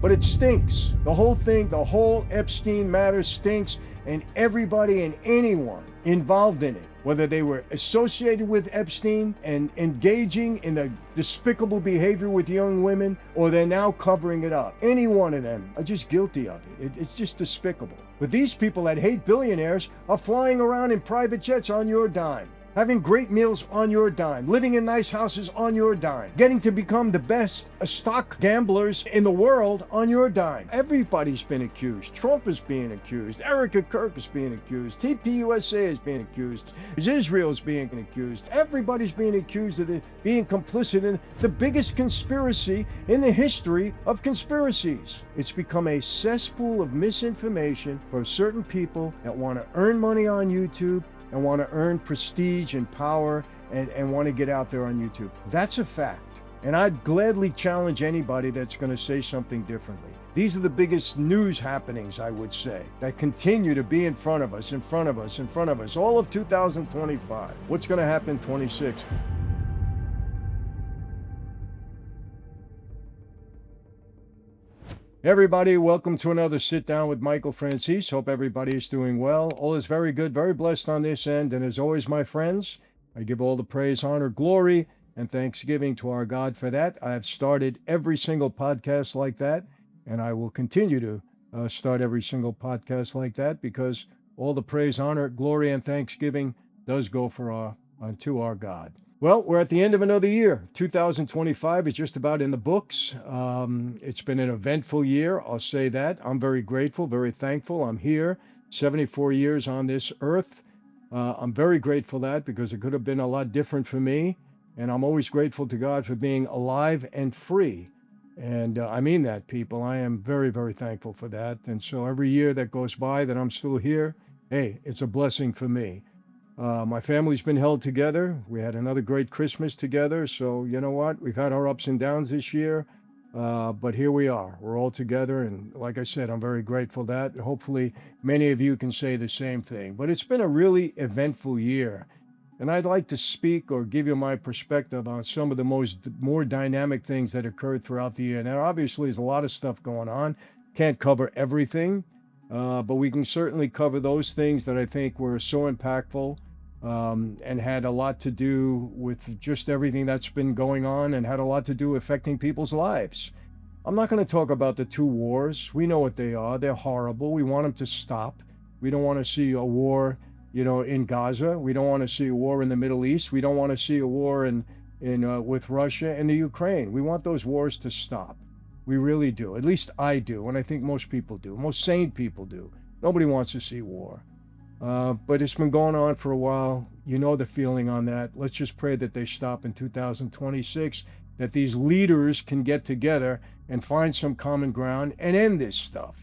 But it stinks. The whole thing, the whole Epstein matter stinks, and everybody and anyone involved in it, whether they were associated with Epstein and engaging in a despicable behavior with young women, or they're now covering it up. Any one of them are just guilty of it. It's just despicable. But these people that hate billionaires are flying around in private jets on your dime, having great meals on your dime, living in nice houses on your dime, getting to become the best stock gamblers in the world on your dime. Everybody's been accused. Trump is being accused. Charlie Kirk is being accused. TPUSA is being accused. Israel is being accused. Everybody's being accused of being complicit in the biggest conspiracy in the history of conspiracies. It's become a cesspool of misinformation for certain people that want to earn money on YouTube and want to earn prestige and power and want to get out there on YouTube. That's a fact. And I'd gladly challenge anybody that's going to say something differently. These are the biggest news happenings, I would say, that continue to be in front of us, all of 2025. What's going to happen in 26? Everybody, welcome to another Sit Down with Michael Franzese. Hope everybody is doing well. All is very good, very blessed on this end. And as always, my friends, I give all the praise, honor, glory, and thanksgiving to our God for that. I have started every single podcast like that, and I will continue to start every single podcast like that, because all the praise, honor, glory, and thanksgiving does go unto our God. Well, we're at the end of another year. 2025 is just about in the books. It's been an eventful year, I'll say that. I'm very grateful, very thankful. I'm here, 74 years on this earth. I'm very grateful for that, because it could have been a lot different for me. And I'm always grateful to God for being alive and free. And I mean that, people. I am very, very thankful for that. And so every year that goes by that I'm still here, hey, it's a blessing for me. My family's been held together. We had another great Christmas together. So you know what? We've had our ups and downs this year, but here we are. We're all together. And like I said, I'm very grateful for that. Hopefully many of you can say the same thing. But it's been a really eventful year. And I'd like to speak or give you my perspective on some of the more dynamic things that occurred throughout the year. Now, obviously, there's a lot of stuff going on. Can't cover everything, but we can certainly cover those things that I think were so impactful. And had a lot to do with just everything that's been going on, and had a lot to do affecting people's lives. I'm not going to talk about the two wars. We know what they are. They're horrible. We want them to stop. We don't want to see a war, in Gaza. We don't want to see a war in the Middle East. We don't want to see a war with Russia and the Ukraine. We want those wars to stop. We really do. At least I do, and I think most people do. Most sane people do. Nobody wants to see war. But it's been going on for a while. You know the feeling on that. Let's just pray that they stop in 2026, that these leaders can get together and find some common ground and end this stuff,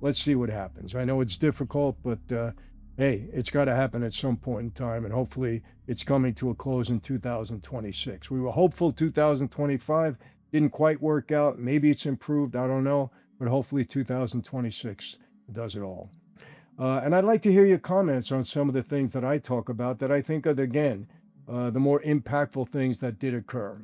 Let's see what happens. I know it's difficult, but hey, it's got to happen at some point in time, and hopefully it's coming to a close in 2026. We were hopeful 2025 didn't quite work out. Maybe it's improved, I don't know, but hopefully 2026 does it all. And I'd like to hear your comments on some of the things that I talk about that I think are, again, the more impactful things that did occur.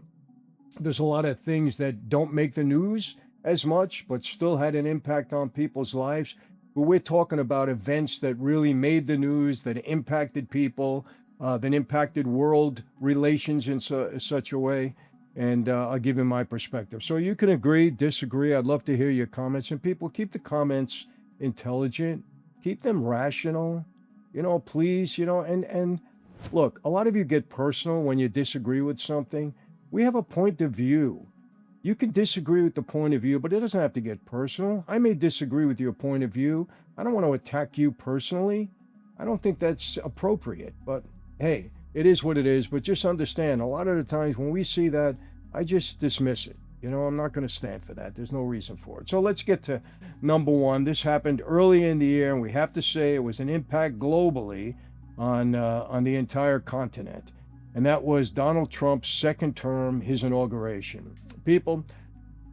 There's a lot of things that don't make the news as much, but still had an impact on people's lives. But we're talking about events that really made the news, that impacted people, that impacted world relations in such a way. And I'll give you my perspective. So you can agree, disagree. I'd love to hear your comments. And people, keep the comments intelligent. Keep them rational, please, and look, a lot of you get personal when you disagree with something. We have a point of view. You can disagree with the point of view, but it doesn't have to get personal. I may disagree with your point of view. I don't want to attack you personally. I don't think that's appropriate, but hey, it is what it is. But just understand, a lot of the times when we see that, I just dismiss it. I'm not going to stand for that. There's no reason for it. So let's get to number one. This happened early in the year, and we have to say it was an impact globally on the entire continent. And that was Donald Trump's second term, his inauguration. People,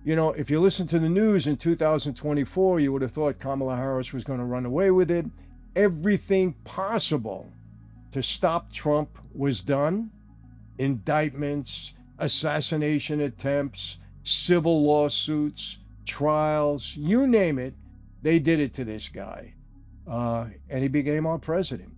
if you listen to the news in 2024, you would have thought Kamala Harris was going to run away with it. Everything possible to stop Trump was done. Indictments, assassination attempts, civil lawsuits, trials, you name it, they did it to this guy. And he became our president.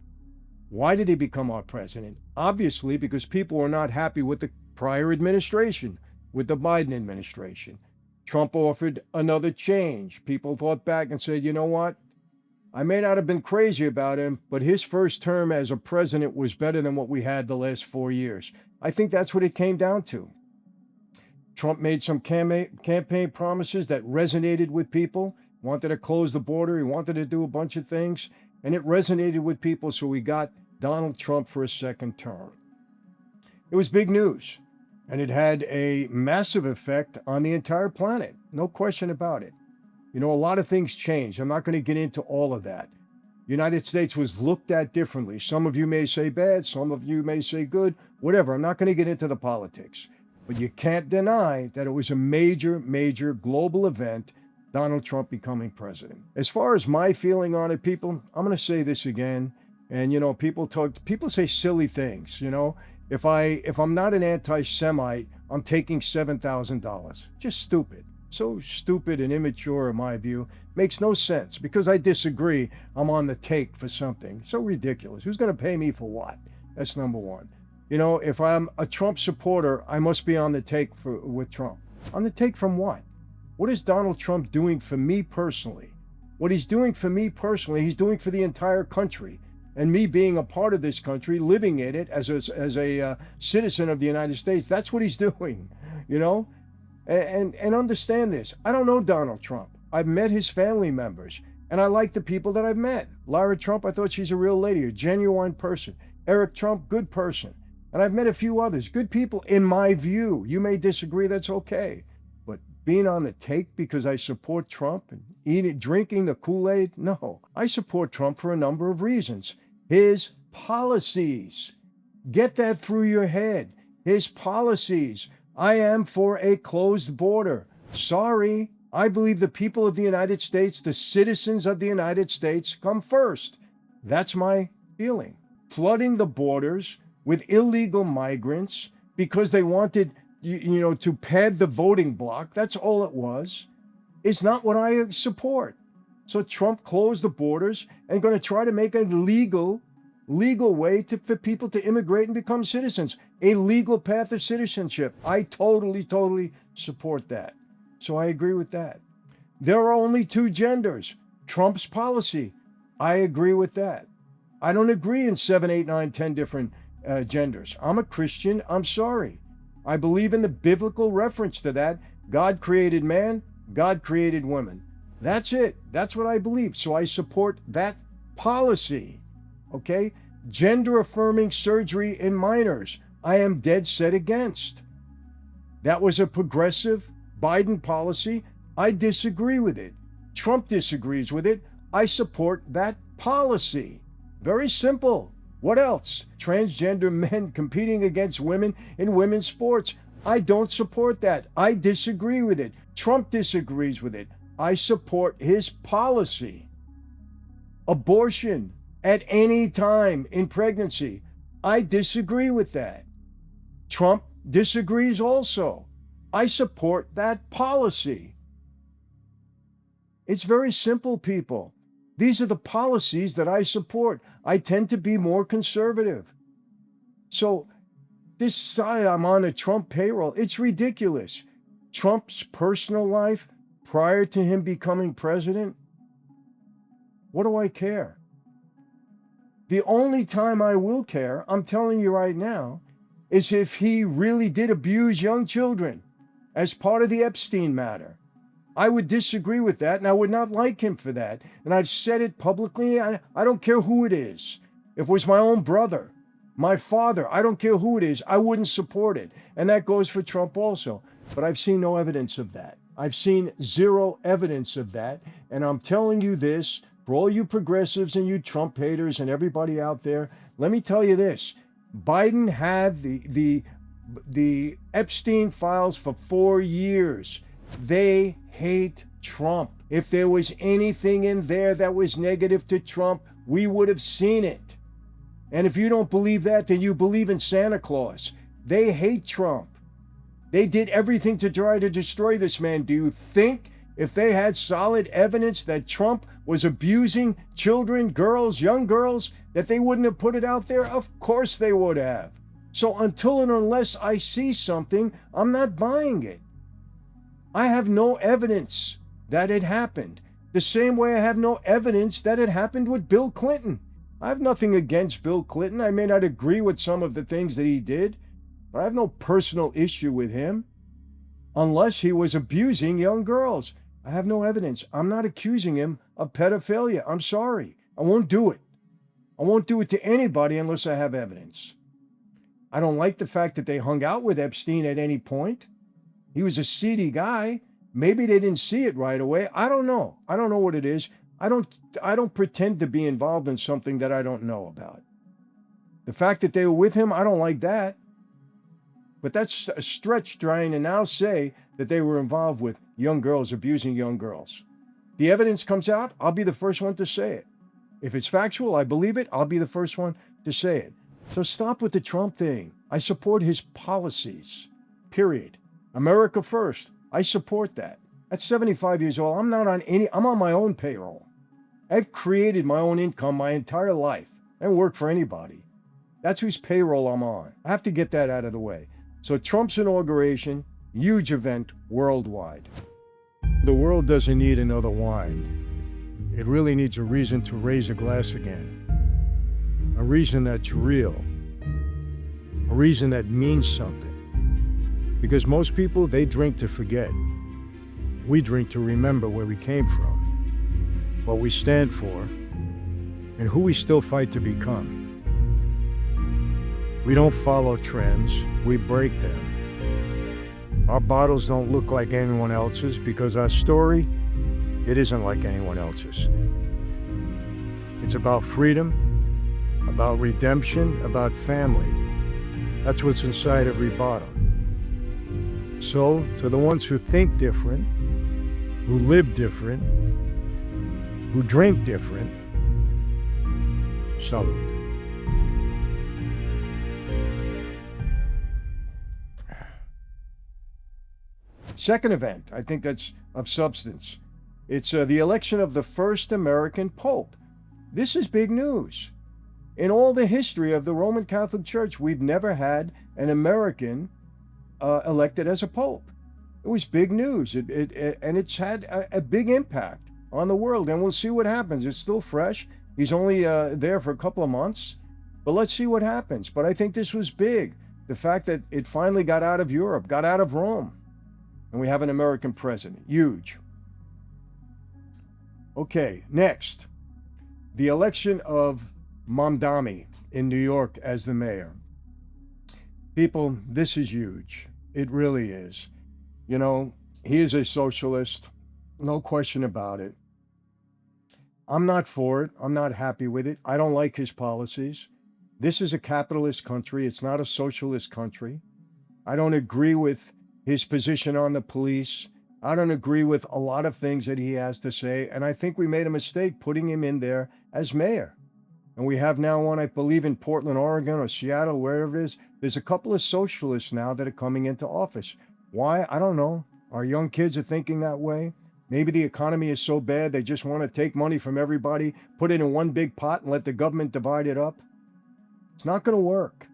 Why did he become our president? Obviously, because people were not happy with the prior administration, with the Biden administration. Trump offered another change. People thought back and said, you know what? I may not have been crazy about him, but his first term as a president was better than what we had the last 4 years. I think that's what it came down to. Trump made some campaign promises that resonated with people, wanted to close the border, he wanted to do a bunch of things, and it resonated with people, so we got Donald Trump for a second term. It was big news, and it had a massive effect on the entire planet, no question about it. You know, a lot of things changed. I'm not going to get into all of that. The United States was looked at differently. Some of you may say bad, some of you may say good, whatever. I'm not going to get into the politics. But you can't deny that it was a major, major global event, Donald Trump becoming president. As far as my feeling on it, people, I'm going to say this again. And, you know, people say silly things, you know. If I'm not an anti-Semite, I'm taking $7,000. Just stupid. So stupid and immature in my view. Makes no sense. Because I disagree, I'm on the take for something. So ridiculous. Who's going to pay me for what? That's number one. You know, if I'm a Trump supporter, I must be on the take with Trump. On the take from what? What is Donald Trump doing for me personally? What he's doing for me personally, he's doing for the entire country. And me being a part of this country, living in it as a citizen of the United States, that's what he's doing, you know? And understand this. I don't know Donald Trump. I've met his family members, and I like the people that I've met. Lara Trump, I thought she's a real lady, a genuine person. Eric Trump, good person. And I've met a few others, good people in my view. You may disagree, that's okay. But being on the take because I support Trump and drinking the Kool-Aid, no. I support Trump for a number of reasons. His policies. Get that through your head. His policies. I am for a closed border. Sorry, I believe the people of the United States, the citizens of the United States, come first. That's my feeling. Flooding the borders with illegal migrants because they wanted, you know, to pad the voting block, that's all it was, is not what I support. So Trump closed the borders and going to try to make a legal way for people to immigrate and become citizens. A legal path of citizenship. I totally support that. So I agree with that. There are only two genders. Trump's policy. I agree with that. I don't agree in 7, 8, 9, 10 different genders. I'm a Christian. I'm sorry. I believe in the biblical reference to that. God created man. God created women. That's it. That's what I believe. So I support that policy. Okay? Gender affirming surgery in minors. I am dead set against. That was a progressive Biden policy. I disagree with it. Trump disagrees with it. I support that policy. Very simple. What else? Transgender men competing against women in women's sports. I don't support that. I disagree with it. Trump disagrees with it. I support his policy. Abortion at any time in pregnancy. I disagree with that. Trump disagrees also. I support that policy. It's very simple, people. These are the policies that I support. I tend to be more conservative. So this side, I'm on a Trump payroll. It's ridiculous. Trump's personal life prior to him becoming president, what do I care? The only time I will care, I'm telling you right now, is if he really did abuse young children as part of the Epstein matter. I would disagree with that, and I would not like him for that. And I've said it publicly. I don't care who it is. If it was my own brother, my father, I don't care who it is, I wouldn't support it. And that goes for Trump also. But I've seen no evidence of that. I've seen zero evidence of that. And I'm telling you this, for all you progressives and you Trump haters and everybody out there, let me tell you this. Biden had the Epstein files for 4 years. They hate Trump. If there was anything in there that was negative to Trump, we would have seen it. And if you don't believe that, then you believe in Santa Claus. They hate Trump. They did everything to try to destroy this man. Do you think If they had solid evidence that Trump was abusing children, girls, young girls, that they wouldn't have put it out there? Of course they would have. So until and unless I see something, I'm not buying it. I have no evidence that it happened. The same way I have no evidence that it happened with Bill Clinton. I have nothing against Bill Clinton. I may not agree with some of the things that he did, but I have no personal issue with him unless he was abusing young girls. I have no evidence. I'm not accusing him of pedophilia. I'm sorry. I won't do it. I won't do it to anybody unless I have evidence. I don't like the fact that they hung out with Epstein at any point. He was a seedy guy. Maybe they didn't see it right away. I don't know. I don't know what it is. I don't pretend to be involved in something that I don't know about. The fact that they were with him, I don't like that. But that's a stretch trying to now say that they were involved with young girls, abusing young girls. The evidence comes out, I'll be the first one to say it. If it's factual, I believe it, I'll be the first one to say it. So stop with the Trump thing. I support his policies, period. America first. I support that. At 75 years old, I'm on my own payroll. I've created my own income my entire life. I don't work for anybody. That's whose payroll I'm on. I have to get that out of the way. So Trump's inauguration, huge event worldwide. The world doesn't need another wine. It really needs a reason to raise a glass again. A reason that's real. A reason that means something. Because most people, they drink to forget. We drink to remember where we came from, what we stand for, and who we still fight to become. We don't follow trends, we break them. Our bottles don't look like anyone else's because our story, it isn't like anyone else's. It's about freedom, about redemption, about family. That's what's inside every bottle. So, to the ones who think different, who live different, who drink different, salute. Second event, I think that's of substance. It's the election of the first American Pope. This is big news. In all the history of the Roman Catholic Church, we've never had an American elected as a pope. It was big news, and it's had a big impact on the world, and we'll see what happens. It's still fresh. He's only there for a couple of months, but let's see what happens. But I think this was big. The fact that it finally got out of Europe, got out of Rome, and we have an American president. Huge. Okay, next, the election of Mamdani in New York as the mayor. People, this is huge. It really is. You know, he is a socialist, no question about it. I'm not for it. I'm not happy with it. I don't like his policies. This is a capitalist country. It's not a socialist country. I don't agree with his position on the police. I don't agree with a lot of things that he has to say. And I think we made a mistake putting him in there as mayor. And we have now one, I believe, in Portland, Oregon, or Seattle, wherever it is. There's a couple of socialists now that are coming into office. Why? I don't know. Our young kids are thinking that way. Maybe the economy is so bad they just want to take money from everybody, put it in one big pot and let the government divide it up. It's not going to work.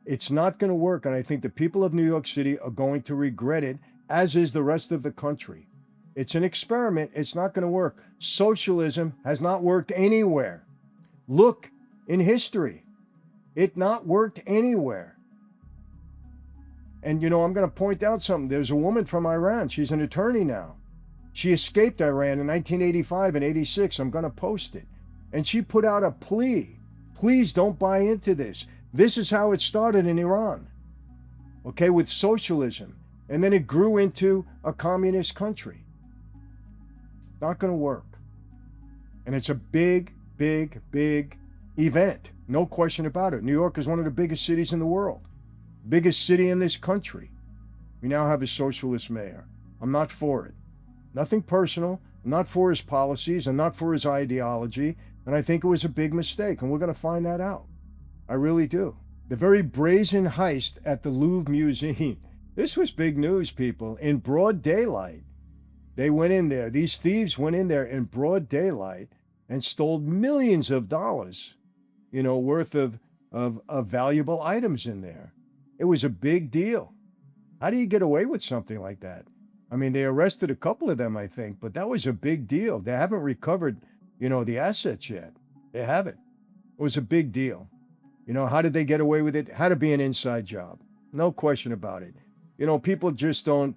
It's not going to work. And I think the people of New York City are going to regret it, as is the rest of the country. It's an experiment. It's not going to work. Socialism has not worked anywhere. Look in history. It not worked anywhere. And, you know, I'm going to point out something. There's a woman from Iran. She's an attorney now. She escaped Iran in 1985 and 86. I'm going to post it. And she put out a plea. Please don't buy into this. This is how it started in Iran. Okay, with socialism. And then it grew into a communist country. Not going to work. And it's a big, big, big event. No question about it. New York is one of the biggest cities in the world. Biggest city in this country. We now have a socialist mayor. I'm not for it. Nothing personal. I'm not for his policies. I'm not for his ideology. And I think it was a big mistake. And we're going to find that out. I really do. The very brazen heist at the Louvre Museum. This was big news, people. In broad daylight. They went in there. These thieves went in there in broad daylight and stole millions of dollars, worth of valuable items in there. It was a big deal. How do you get away with something like that? I mean, they arrested a couple of them, I think, but that was a big deal. They haven't recovered, the assets yet. They haven't. It was a big deal. How did they get away with it? Had to be an inside job. No question about it. People just don't,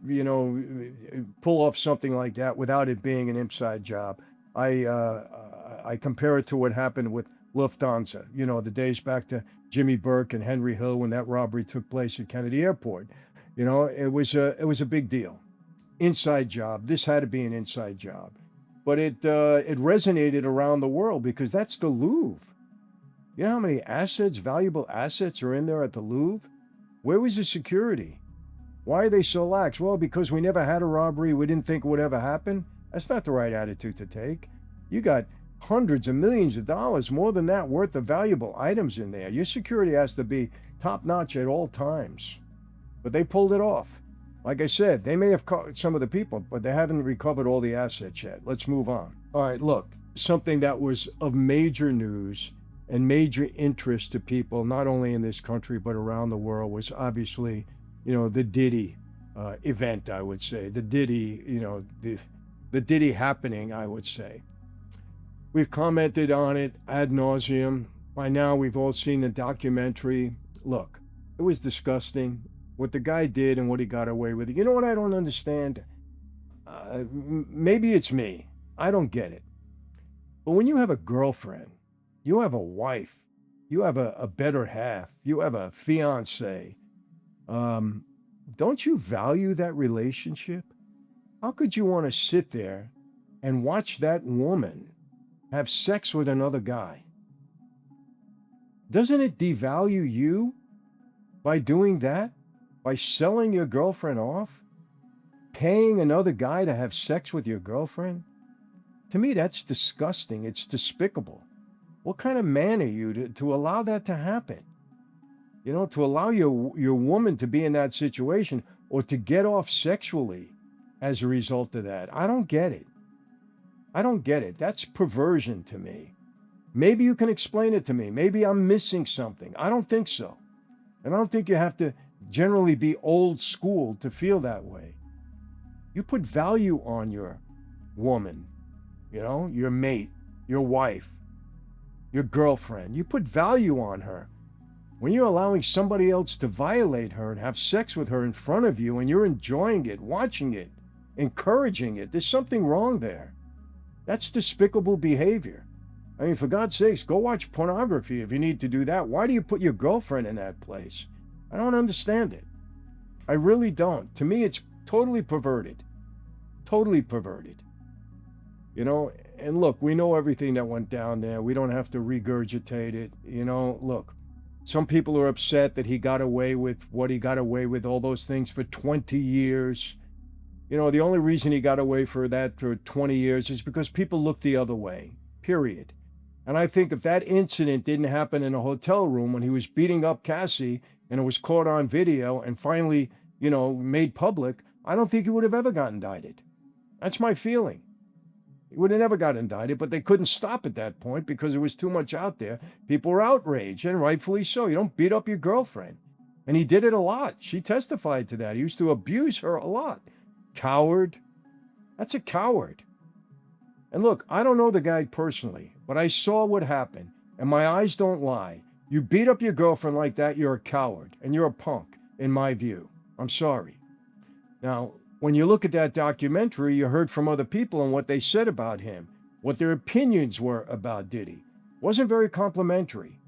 pull off something like that without it being an inside job. I compare it to what happened with Lufthansa, the days back to Jimmy Burke and Henry Hill when that robbery took place at Kennedy Airport. It was a big deal. Inside job. This had to be an inside job. But it resonated around the world because that's the Louvre. You know how many assets, valuable assets are in there at the Louvre? Where was the security? Why are they so lax? Well, because we never had a robbery. We didn't think it would ever happen. That's not the right attitude to take. You got hundreds of millions of dollars, more than that, worth of valuable items in there. Your security has to be top notch at all times. But they pulled it off. Like I said, they may have caught some of the people, but they haven't recovered all the assets yet. Let's move on. All right, look, something that was of major news and major interest to people, not only in this country, but around the world, was obviously, the Diddy event, I would say. The Diddy, the Diddy happening, I would say. We've commented on it ad nauseum. By now, we've all seen the documentary. Look, it was disgusting what the guy did and what he got away with. You know what I don't understand? Maybe it's me. I don't get it. But when you have a girlfriend, you have a wife, you have a better half, you have a fiance, don't you value that relationship? How could you want to sit there and watch that woman have sex with another guy? Doesn't it devalue you by doing that? By selling your girlfriend off? Paying another guy to have sex with your girlfriend? To me, that's disgusting. It's despicable. What kind of man are you to allow that to happen? To allow your woman to be in that situation or to get off sexually as a result of that. I don't get it. I don't get it. That's perversion to me. Maybe you can explain it to me. Maybe I'm missing something. I don't think so. And I don't think you have to generally be old school to feel that way. You put value on your woman, your mate, your wife, your girlfriend. You put value on her. When you're allowing somebody else to violate her and have sex with her in front of you and you're enjoying it, watching it, encouraging it, there's something wrong there. That's despicable behavior. I mean, for God's sakes, go watch pornography if you need to do that. Why do you put your girlfriend in that place? I don't understand it. I really don't. To me, it's totally perverted. Totally perverted. And look, we know everything that went down there. We don't have to regurgitate it. Look, some people are upset that he got away with what he got away with, all those things for 20 years. The only reason he got away for that for 20 years is because people looked the other way, period. And I think if that incident didn't happen in a hotel room when he was beating up Cassie and it was caught on video and finally, made public, I don't think he would have ever got indicted. That's my feeling. He would have never got indicted, but they couldn't stop at that point because there was too much out there. People were outraged, and rightfully so. You don't beat up your girlfriend. And he did it a lot. She testified to that. He used to abuse her a lot. Coward. That's a coward. And look, I don't know the guy personally, but I saw what happened, and my eyes don't lie. You beat up your girlfriend like that, you're a coward, and you're a punk, in my view. I'm sorry. Now, when you look at that documentary, you heard from other people and what they said about him, what their opinions were about Diddy. Wasn't very complimentary.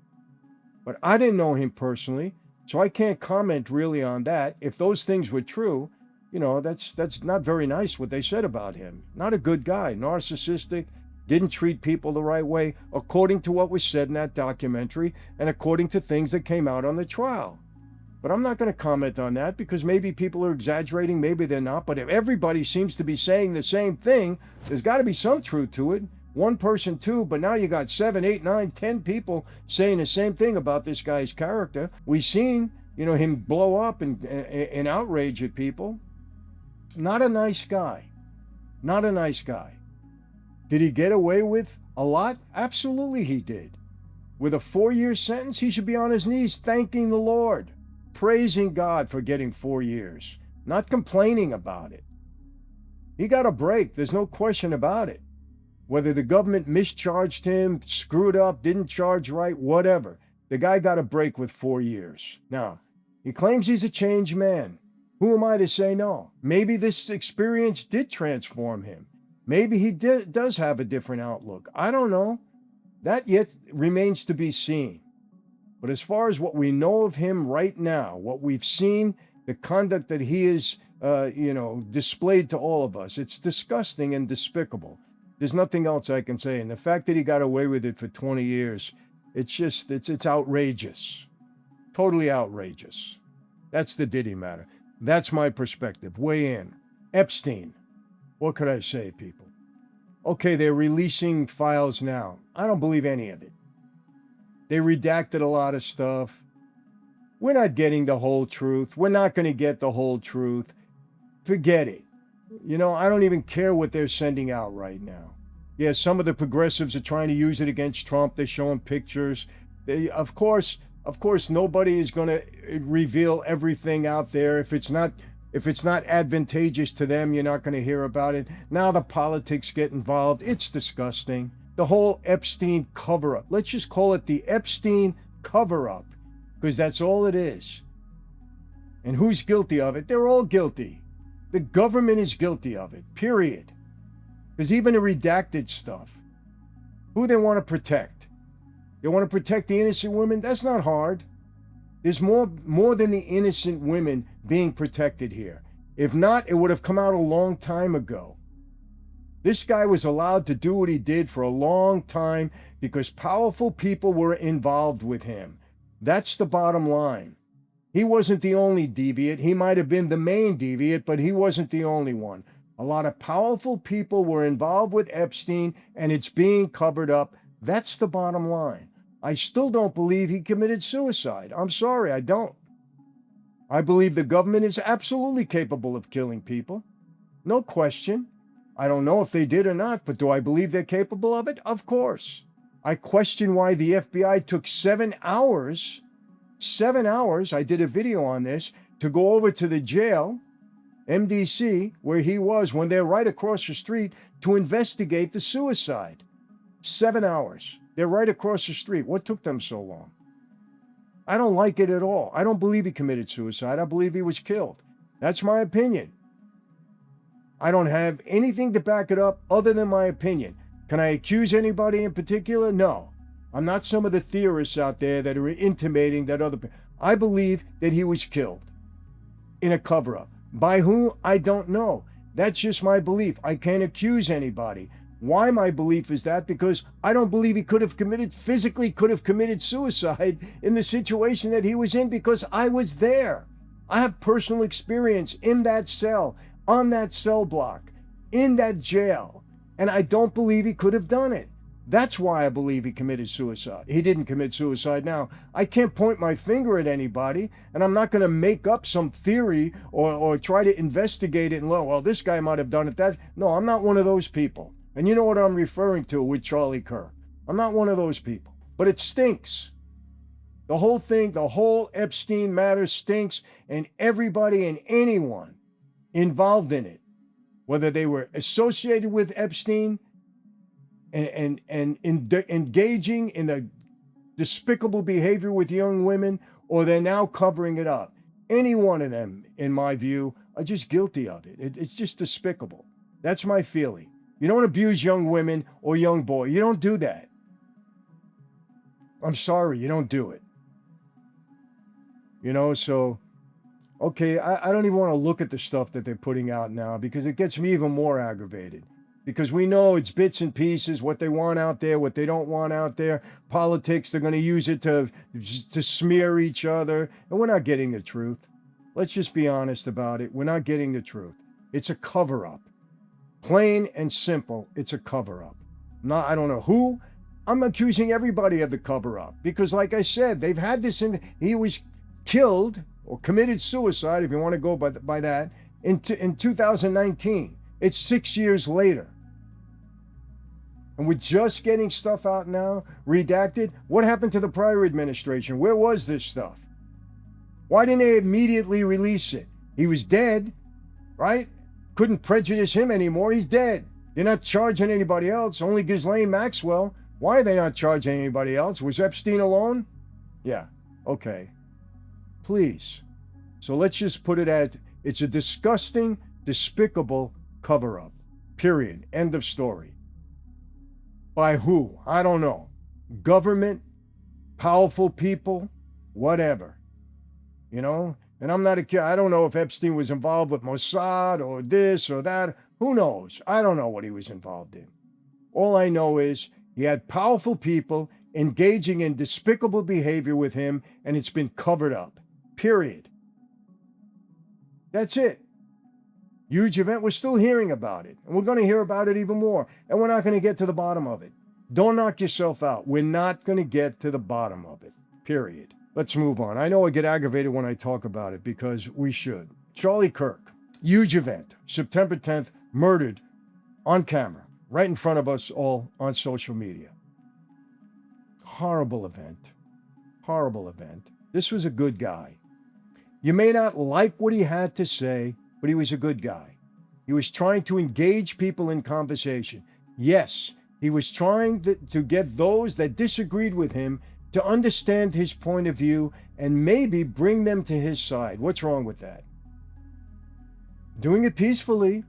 But I didn't know him personally, so I can't comment really on that. If those things were true, that's not very nice what they said about him. Not a good guy, narcissistic, didn't treat people the right way, according to what was said in that documentary and according to things that came out on the trial. But I'm not going to comment on that because maybe people are exaggerating, maybe they're not. But if everybody seems to be saying the same thing, there's got to be some truth to it. One person, two, but now you got 7, 8, 9, 10 people saying the same thing about this guy's character. We've seen, him blow up and outrage at people. Not a nice guy. Not a nice guy. Did he get away with a lot? Absolutely he did. With a 4-year sentence, he should be on his knees thanking the Lord, praising God for getting 4 years, not complaining about it. He got a break. There's no question about it. Whether the government mischarged him, screwed up, didn't charge right, whatever. The guy got a break with 4 years. Now, he claims he's a changed man. Who am I to say no? Maybe this experience did transform him. Maybe he does have a different outlook. I don't know. That yet remains to be seen. But as far as what we know of him right now, what we've seen, the conduct that he is, displayed to all of us, it's disgusting and despicable. There's nothing else I can say. And the fact that he got away with it for 20 years, it's outrageous. Totally outrageous. That's the Diddy matter. That's my perspective. Weigh in. Epstein. What could I say, people? Okay, they're releasing files now. I don't believe any of it. They redacted a lot of stuff. We're not getting the whole truth. We're not going to get the whole truth. Forget it. I don't even care what they're sending out right now. Yeah, some of the progressives are trying to use it against Trump. They're showing pictures. Of course, nobody is going to reveal everything out there. If it's not advantageous to them, you're not going to hear about it. Now the politics get involved. It's disgusting. The whole Epstein cover-up. Let's just call it the Epstein cover-up, because that's all it is. And who's guilty of it? They're all guilty. The government is guilty of it, period. There's even the redacted stuff. Who they want to protect? They want to protect the innocent women? That's not hard. There's more than the innocent women being protected here. If not, it would have come out a long time ago. This guy was allowed to do what he did for a long time because powerful people were involved with him. That's the bottom line. He wasn't the only deviant. He might have been the main deviant, but he wasn't the only one. A lot of powerful people were involved with Epstein, and it's being covered up. That's the bottom line. I still don't believe he committed suicide. I'm sorry, I don't. I believe the government is absolutely capable of killing people. No question. I don't know if they did or not, but do I believe they're capable of it? Of course. I question why the FBI took 7 hours, I did a video on this, to go over to the jail, MDC, where he was, when they're right across the street, to investigate the suicide. 7 hours. They're right across the street. What took them so long? I don't like it at all. I don't believe he committed suicide. I believe he was killed. That's my opinion. I don't have anything to back it up other than my opinion. Can I accuse anybody in particular? No. I'm not some of the theorists out there that are intimating that other people. I believe that he was killed in a cover-up. By whom? I don't know. That's just my belief. I can't accuse anybody. Why my belief is that? Because I don't believe he physically could have committed suicide in the situation that he was in, because I was there. I have personal experience in that cell, on that cell block, in that jail, and I don't believe he could have done it. That's why I believe he committed suicide. He didn't commit suicide. Now, I can't point my finger at anybody, and I'm not going to make up some theory or try to investigate it and, well, this guy might have done it. No, I'm not one of those people. And you know what I'm referring to with Charlie Kirk. I'm not one of those people. But it stinks. The whole thing, the whole Epstein matter stinks, and everybody and anyone involved in it, whether they were associated with Epstein and engaging in a despicable behavior with young women, or they're now covering it up. Any one of them, in my view, are just guilty of it. It's just despicable. That's my feeling. You don't abuse young women or young boys. You don't do that. I'm sorry, you don't do it. So, okay, I don't even want to look at the stuff that they're putting out now, because it gets me even more aggravated. Because we know it's bits and pieces, what they want out there, what they don't want out there. Politics, they're going to use it to smear each other. And we're not getting the truth. Let's just be honest about it. We're not getting the truth. It's a cover-up. Plain and simple, it's a cover-up. I don't know who. I'm accusing everybody of the cover-up. Because like I said, they've had this he was killed or committed suicide, if you want to go by that, in 2019. It's 6 years later. And we're just getting stuff out now, redacted. What happened to the prior administration? Where was this stuff? Why didn't they immediately release it? He was dead, right? Couldn't prejudice him anymore. He's dead. They're not charging anybody else, only Ghislaine Maxwell. Why are they not charging anybody else? Was Epstein alone? Yeah, okay. Please. So let's just put it at, it's a disgusting, despicable cover-up. Period. End of story. By who? I don't know. Government, powerful people, whatever. You know? And I'm not I don't know if Epstein was involved with Mossad or this or that. Who knows? I don't know what he was involved in. All I know is he had powerful people engaging in despicable behavior with him, and it's been covered up. Period. That's it. Huge event. We're still hearing about it, and we're going to hear about it even more, and we're not going to get to the bottom of it. Don't knock yourself out. We're not going to get to the bottom of it. Period. Let's move on. I know I get aggravated when I talk about it because we should. Charlie Kirk, huge event, September 10th, murdered on camera, right in front of us all on social media. Horrible event. Horrible event. This was a good guy. You may not like what he had to say, but he was a good guy. He was trying to engage people in conversation. Yes, he was trying to get those that disagreed with him to understand his point of view and maybe bring them to his side. What's wrong with that? Doing it peacefully.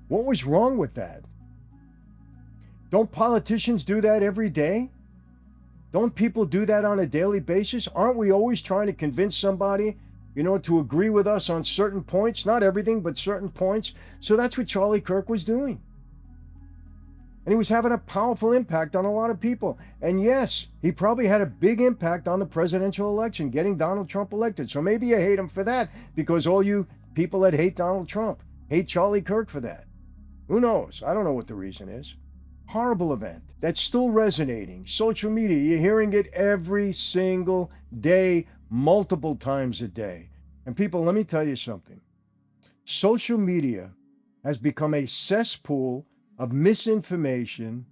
What was wrong with that? Don't politicians do that every day? Don't people do that on a daily basis? Aren't we always trying to convince somebody, to agree with us on certain points? Not everything, but certain points. So that's what Charlie Kirk was doing. And he was having a powerful impact on a lot of people. And yes, he probably had a big impact on the presidential election, getting Donald Trump elected. So maybe you hate him for that, because all you people that hate Donald Trump hate Charlie Kirk for that. Who knows? I don't know what the reason is. Horrible event that's still resonating. Social media, you're hearing it every single day, multiple times a day. And people, let me tell you something. Social media has become a cesspool of misinformation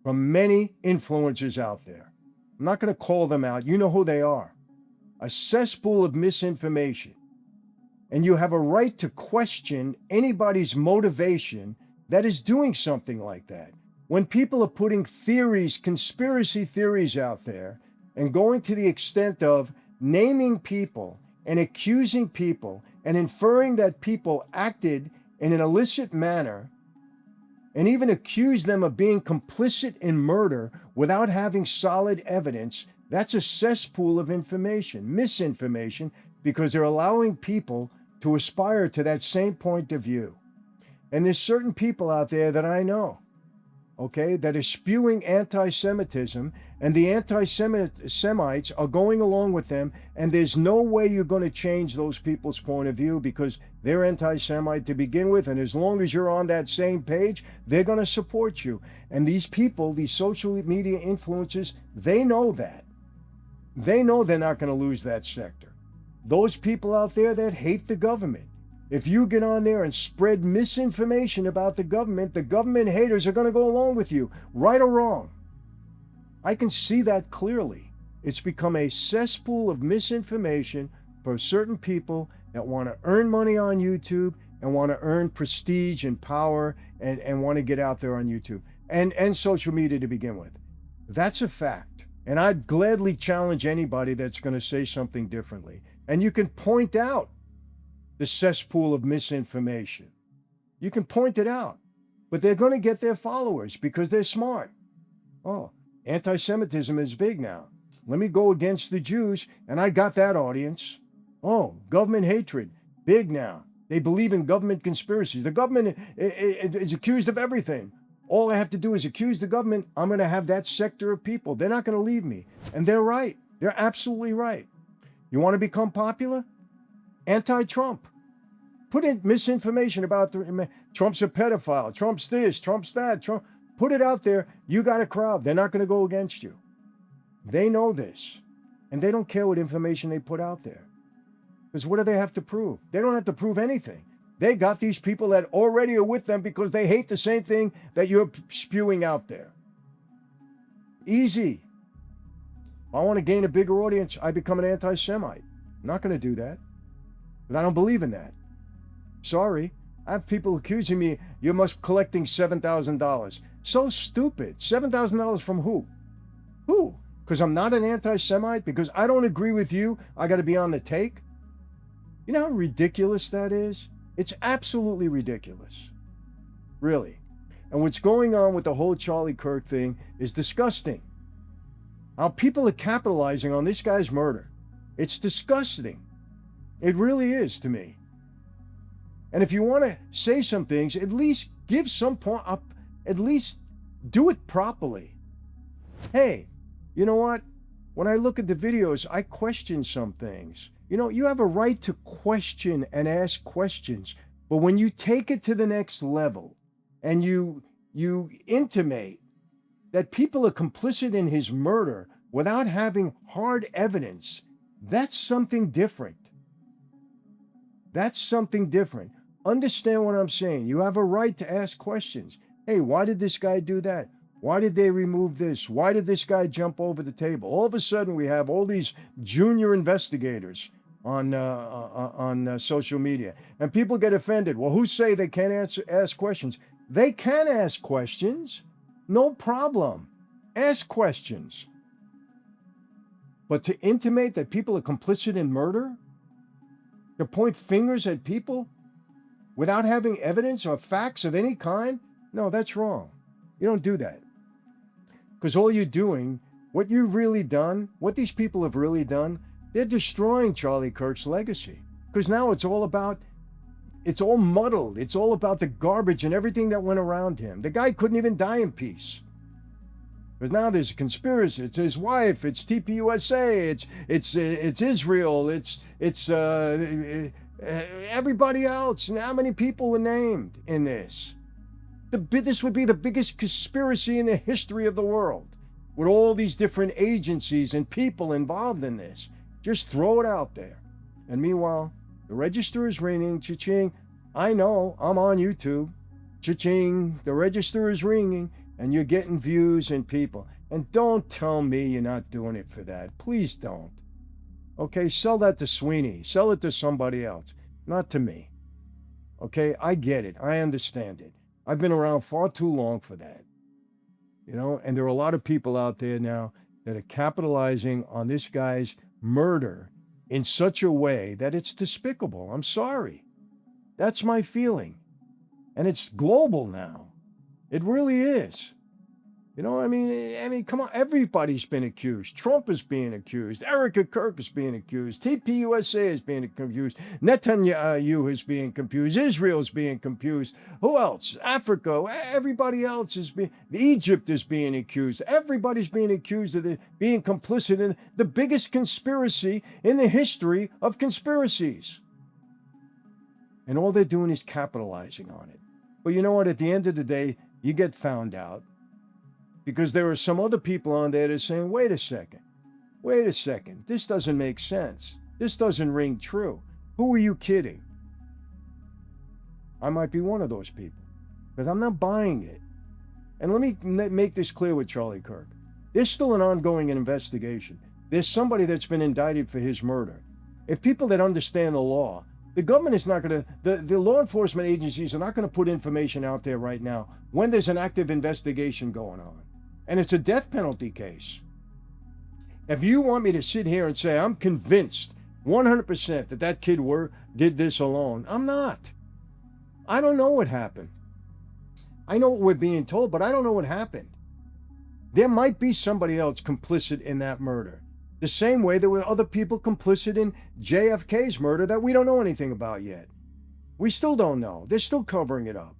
from many influencers out there. I'm not going to call them out. You know who they are. A cesspool of misinformation. And you have a right to question anybody's motivation that is doing something like that. When people are putting theories, conspiracy theories out there, and going to the extent of naming people and accusing people and inferring that people acted in an illicit manner, and even accuse them of being complicit in murder without having solid evidence, that's a cesspool of information, misinformation, because they're allowing people to aspire to that same point of view. And there's certain people out there that I know, that are spewing anti-Semitism, and the anti-Semites are going along with them, and there's no way you're going to change those people's point of view because they're anti-Semite to begin with, and as long as you're on that same page, they're going to support you. And these people, these social media influencers, they know that. They know they're not going to lose that sector. Those people out there that hate the government, if you get on there and spread misinformation about the government haters are going to go along with you, right or wrong. I can see that clearly. It's become a cesspool of misinformation for certain people that want to earn money on YouTube and want to earn prestige and power and want to get out there on YouTube and social media to begin with. That's a fact. And I'd gladly challenge anybody that's going to say something differently. And you can point out the cesspool of misinformation. You can point it out, but they're going to get their followers because they're smart. Oh, anti-Semitism is big now. Let me go against the Jews, and I got that audience. Oh, government hatred, big now. They believe in government conspiracies. The government is accused of everything. All I have to do is accuse the government. I'm going to have that sector of people. They're not going to leave me. And they're right. They're absolutely right. You want to become popular? Anti-Trump. Put in misinformation about Trump's a pedophile, Trump's this, Trump's that, Trump. Put it out there. You got a crowd. They're not going to go against you. They know this. And they don't care what information they put out there. Because what do they have to prove? They don't have to prove anything. They got these people that already are with them because they hate the same thing that you're spewing out there. Easy. If I want to gain a bigger audience, I become an anti-Semite. I'm not going to do that. But I don't believe in that. Sorry. I have people accusing me, you must collecting $7,000. So stupid. $7,000 from who? Who? Because I'm not an anti-Semite? Because I don't agree with you, I got to be on the take? You know how ridiculous that is? It's absolutely ridiculous. Really. And what's going on with the whole Charlie Kirk thing is disgusting. How people are capitalizing on this guy's murder. It's disgusting. It really is to me. And if you want to say some things, at least give some point up, at least do it properly. Hey, you know what? When I look at the videos, I question some things. You know, you have a right to question and ask questions, but when you take it to the next level and you intimate that people are complicit in his murder without having hard evidence, that's something different. That's something different. Understand what I'm saying. You have a right to ask questions. Hey, why did this guy do that? Why did they remove this? Why did this guy jump over the table? All of a sudden, we have all these junior investigators on social media, and people get offended. Well, who say they can't ask questions? They can ask questions, no problem. Ask questions. But to intimate that people are complicit in murder, to point fingers at people without having evidence or facts of any kind, no, that's wrong. You don't do that. Because all you're doing, what you've really done, what these people have really done, they're destroying Charlie Kirk's legacy. Because now it's all muddled. It's all about the garbage and everything that went around him. The guy couldn't even die in peace. Because now there's a conspiracy. It's his wife. It's TPUSA. It's Israel. It's everybody else. And how many people were named in this? This would be the biggest conspiracy in the history of the world, with all these different agencies and people involved in this. Just throw it out there. And meanwhile, the register is ringing. Cha-ching. I know. I'm on YouTube. Cha-ching. The register is ringing. And you're getting views and people. And don't tell me you're not doing it for that. Please don't. Okay, sell that to Sweeney. Sell it to somebody else. Not to me. Okay, I get it. I understand it. I've been around far too long for that. You know, and there are a lot of people out there now that are capitalizing on this guy's murder in such a way that it's despicable. I'm sorry. That's my feeling. And it's global now. It really is. You know, I mean, come on. Everybody's been accused. Trump is being accused. Erica Kirk is being accused. TPUSA is being accused. Netanyahu is being accused. Israel is being accused. Who else? Africa. Everybody else is being. Egypt is being accused. Everybody's being accused of being complicit in the biggest conspiracy in the history of conspiracies. And all they're doing is capitalizing on it. But you know what? At the end of the day, you get found out. Because there are some other people on there that are saying, wait a second, this doesn't make sense. This doesn't ring true. Who are you kidding? I might be one of those people, because I'm not buying it. And let me make this clear with Charlie Kirk. There's still an ongoing investigation. There's somebody that's been indicted for his murder. If people that understand the law, the government is not going to, the law enforcement agencies are not going to put information out there right now when there's an active investigation going on. And it's a death penalty case. If you want me to sit here and say, I'm convinced 100% that kid did this alone, I'm not. I don't know what happened. I know what we're being told, but I don't know what happened. There might be somebody else complicit in that murder. The same way there were other people complicit in JFK's murder that we don't know anything about yet. We still don't know. They're still covering it up.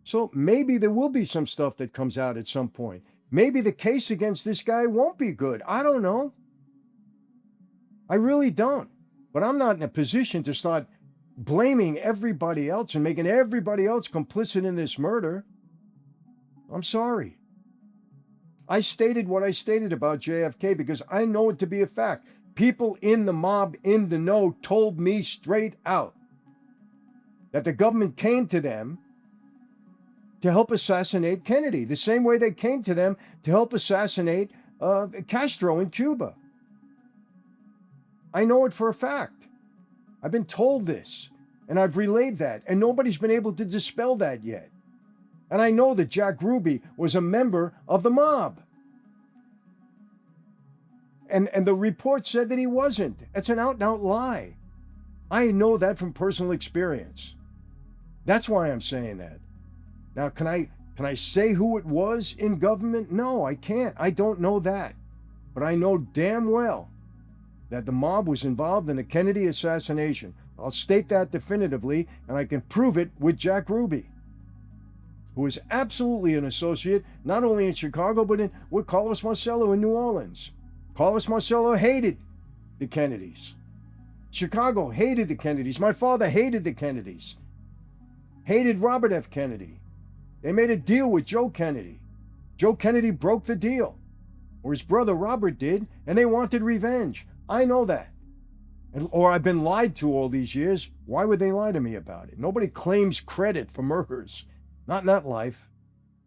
So maybe there will be some stuff that comes out at some point. Maybe the case against this guy won't be good. I don't know. I really don't. But I'm not in a position to start blaming everybody else and making everybody else complicit in this murder. I'm sorry. I stated what I stated about JFK because I know it to be a fact. People in the mob, in the know, told me straight out. that the government came to them to help assassinate Kennedy, the same way they came to them to help assassinate Castro in Cuba. I know it for a fact. I've been told this, and I've relayed that, and nobody's been able to dispel that yet. And I know that Jack Ruby was a member of the mob. And the report said that he wasn't. It's an out-and-out lie. I know that from personal experience. That's why I'm saying that. Now, can I say who it was in government? No, I can't. I don't know that. But I know damn well that the mob was involved in the Kennedy assassination. I'll state that definitively, and I can prove it with Jack Ruby, who was absolutely an associate, not only in Chicago, but with Carlos Marcello in New Orleans. Carlos Marcello hated the Kennedys. Chicago hated the Kennedys. My father hated the Kennedys. Hated Robert F. Kennedy. They made a deal with Joe Kennedy. Joe Kennedy broke the deal, or his brother Robert did, and they wanted revenge. I know that. Or I've been lied to all these years. Why would they lie to me about it? Nobody claims credit for murders. Not in that life.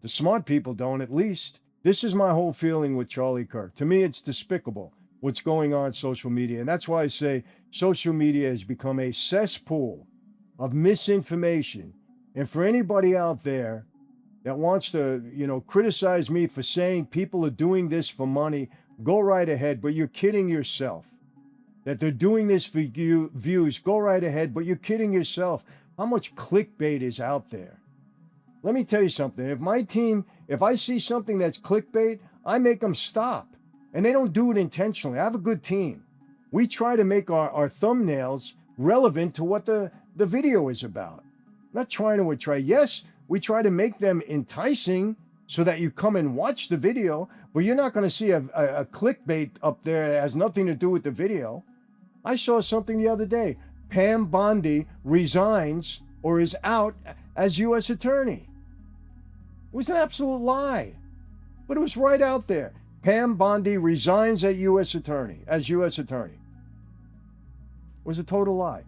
The smart people don't, at least. This is my whole feeling with Charlie Kirk. To me, it's despicable what's going on social media. And that's why I say social media has become a cesspool of misinformation. And for anybody out there that wants to, criticize me for saying people are doing this for money, go right ahead, but you're kidding yourself. That they're doing this for views, go right ahead, but you're kidding yourself. How much clickbait is out there? Let me tell you something. If I see something that's clickbait, I make them stop. And they don't do it intentionally. I have a good team. We try to make our thumbnails relevant to what the video is about. I'm not trying to try. Yes, we try to make them enticing so that you come and watch the video, but you're not going to see a clickbait up there that has nothing to do with the video. I saw something the other day. Pam Bondi resigns or is out as U.S. Attorney. It was an absolute lie, but it was right out there. Pam Bondi resigns as U.S. Attorney. It was a total lie.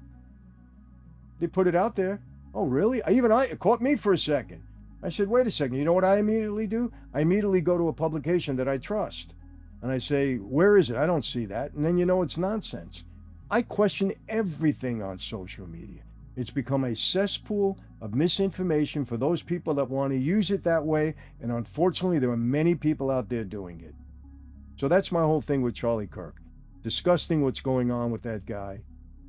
They put it out there. Oh, really? It caught me for a second. I said, wait a second. You know what I immediately do? I immediately go to a publication that I trust. And I say, where is it? I don't see that. And then it's nonsense. I question everything on social media. It's become a cesspool of misinformation for those people that want to use it that way. And unfortunately, there are many people out there doing it. So that's my whole thing with Charlie Kirk. Disgusting what's going on with that guy.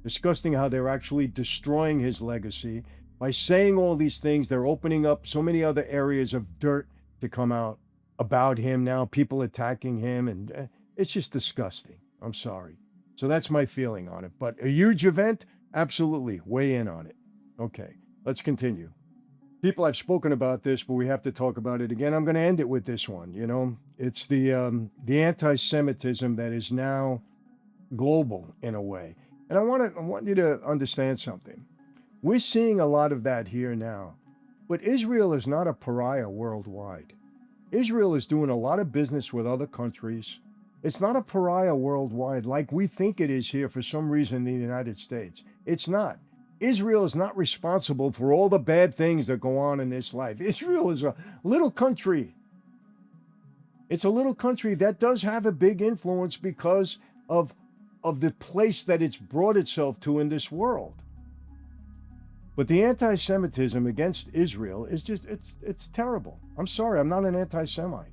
Disgusting how they're actually destroying his legacy. By saying all these things, they're opening up so many other areas of dirt to come out about him now, people attacking him, and it's just disgusting. I'm sorry. So that's my feeling on it. But a huge event, absolutely, weigh in on it. Okay, let's continue. People, I've spoken about this, but we have to talk about it again. I'm going to end it with this one. It's the anti-Semitism that is now global in a way. And I want you to understand something. We're seeing a lot of that here now. But Israel is not a pariah worldwide. Israel is doing a lot of business with other countries. It's not a pariah worldwide like we think it is here for some reason in the United States. It's not. Israel is not responsible for all the bad things that go on in this life. Israel is a little country. It's a little country that does have a big influence because of the place that it's brought itself to in this world. But the anti-Semitism against Israel is just, it's terrible. I'm sorry, I'm not an anti-Semite.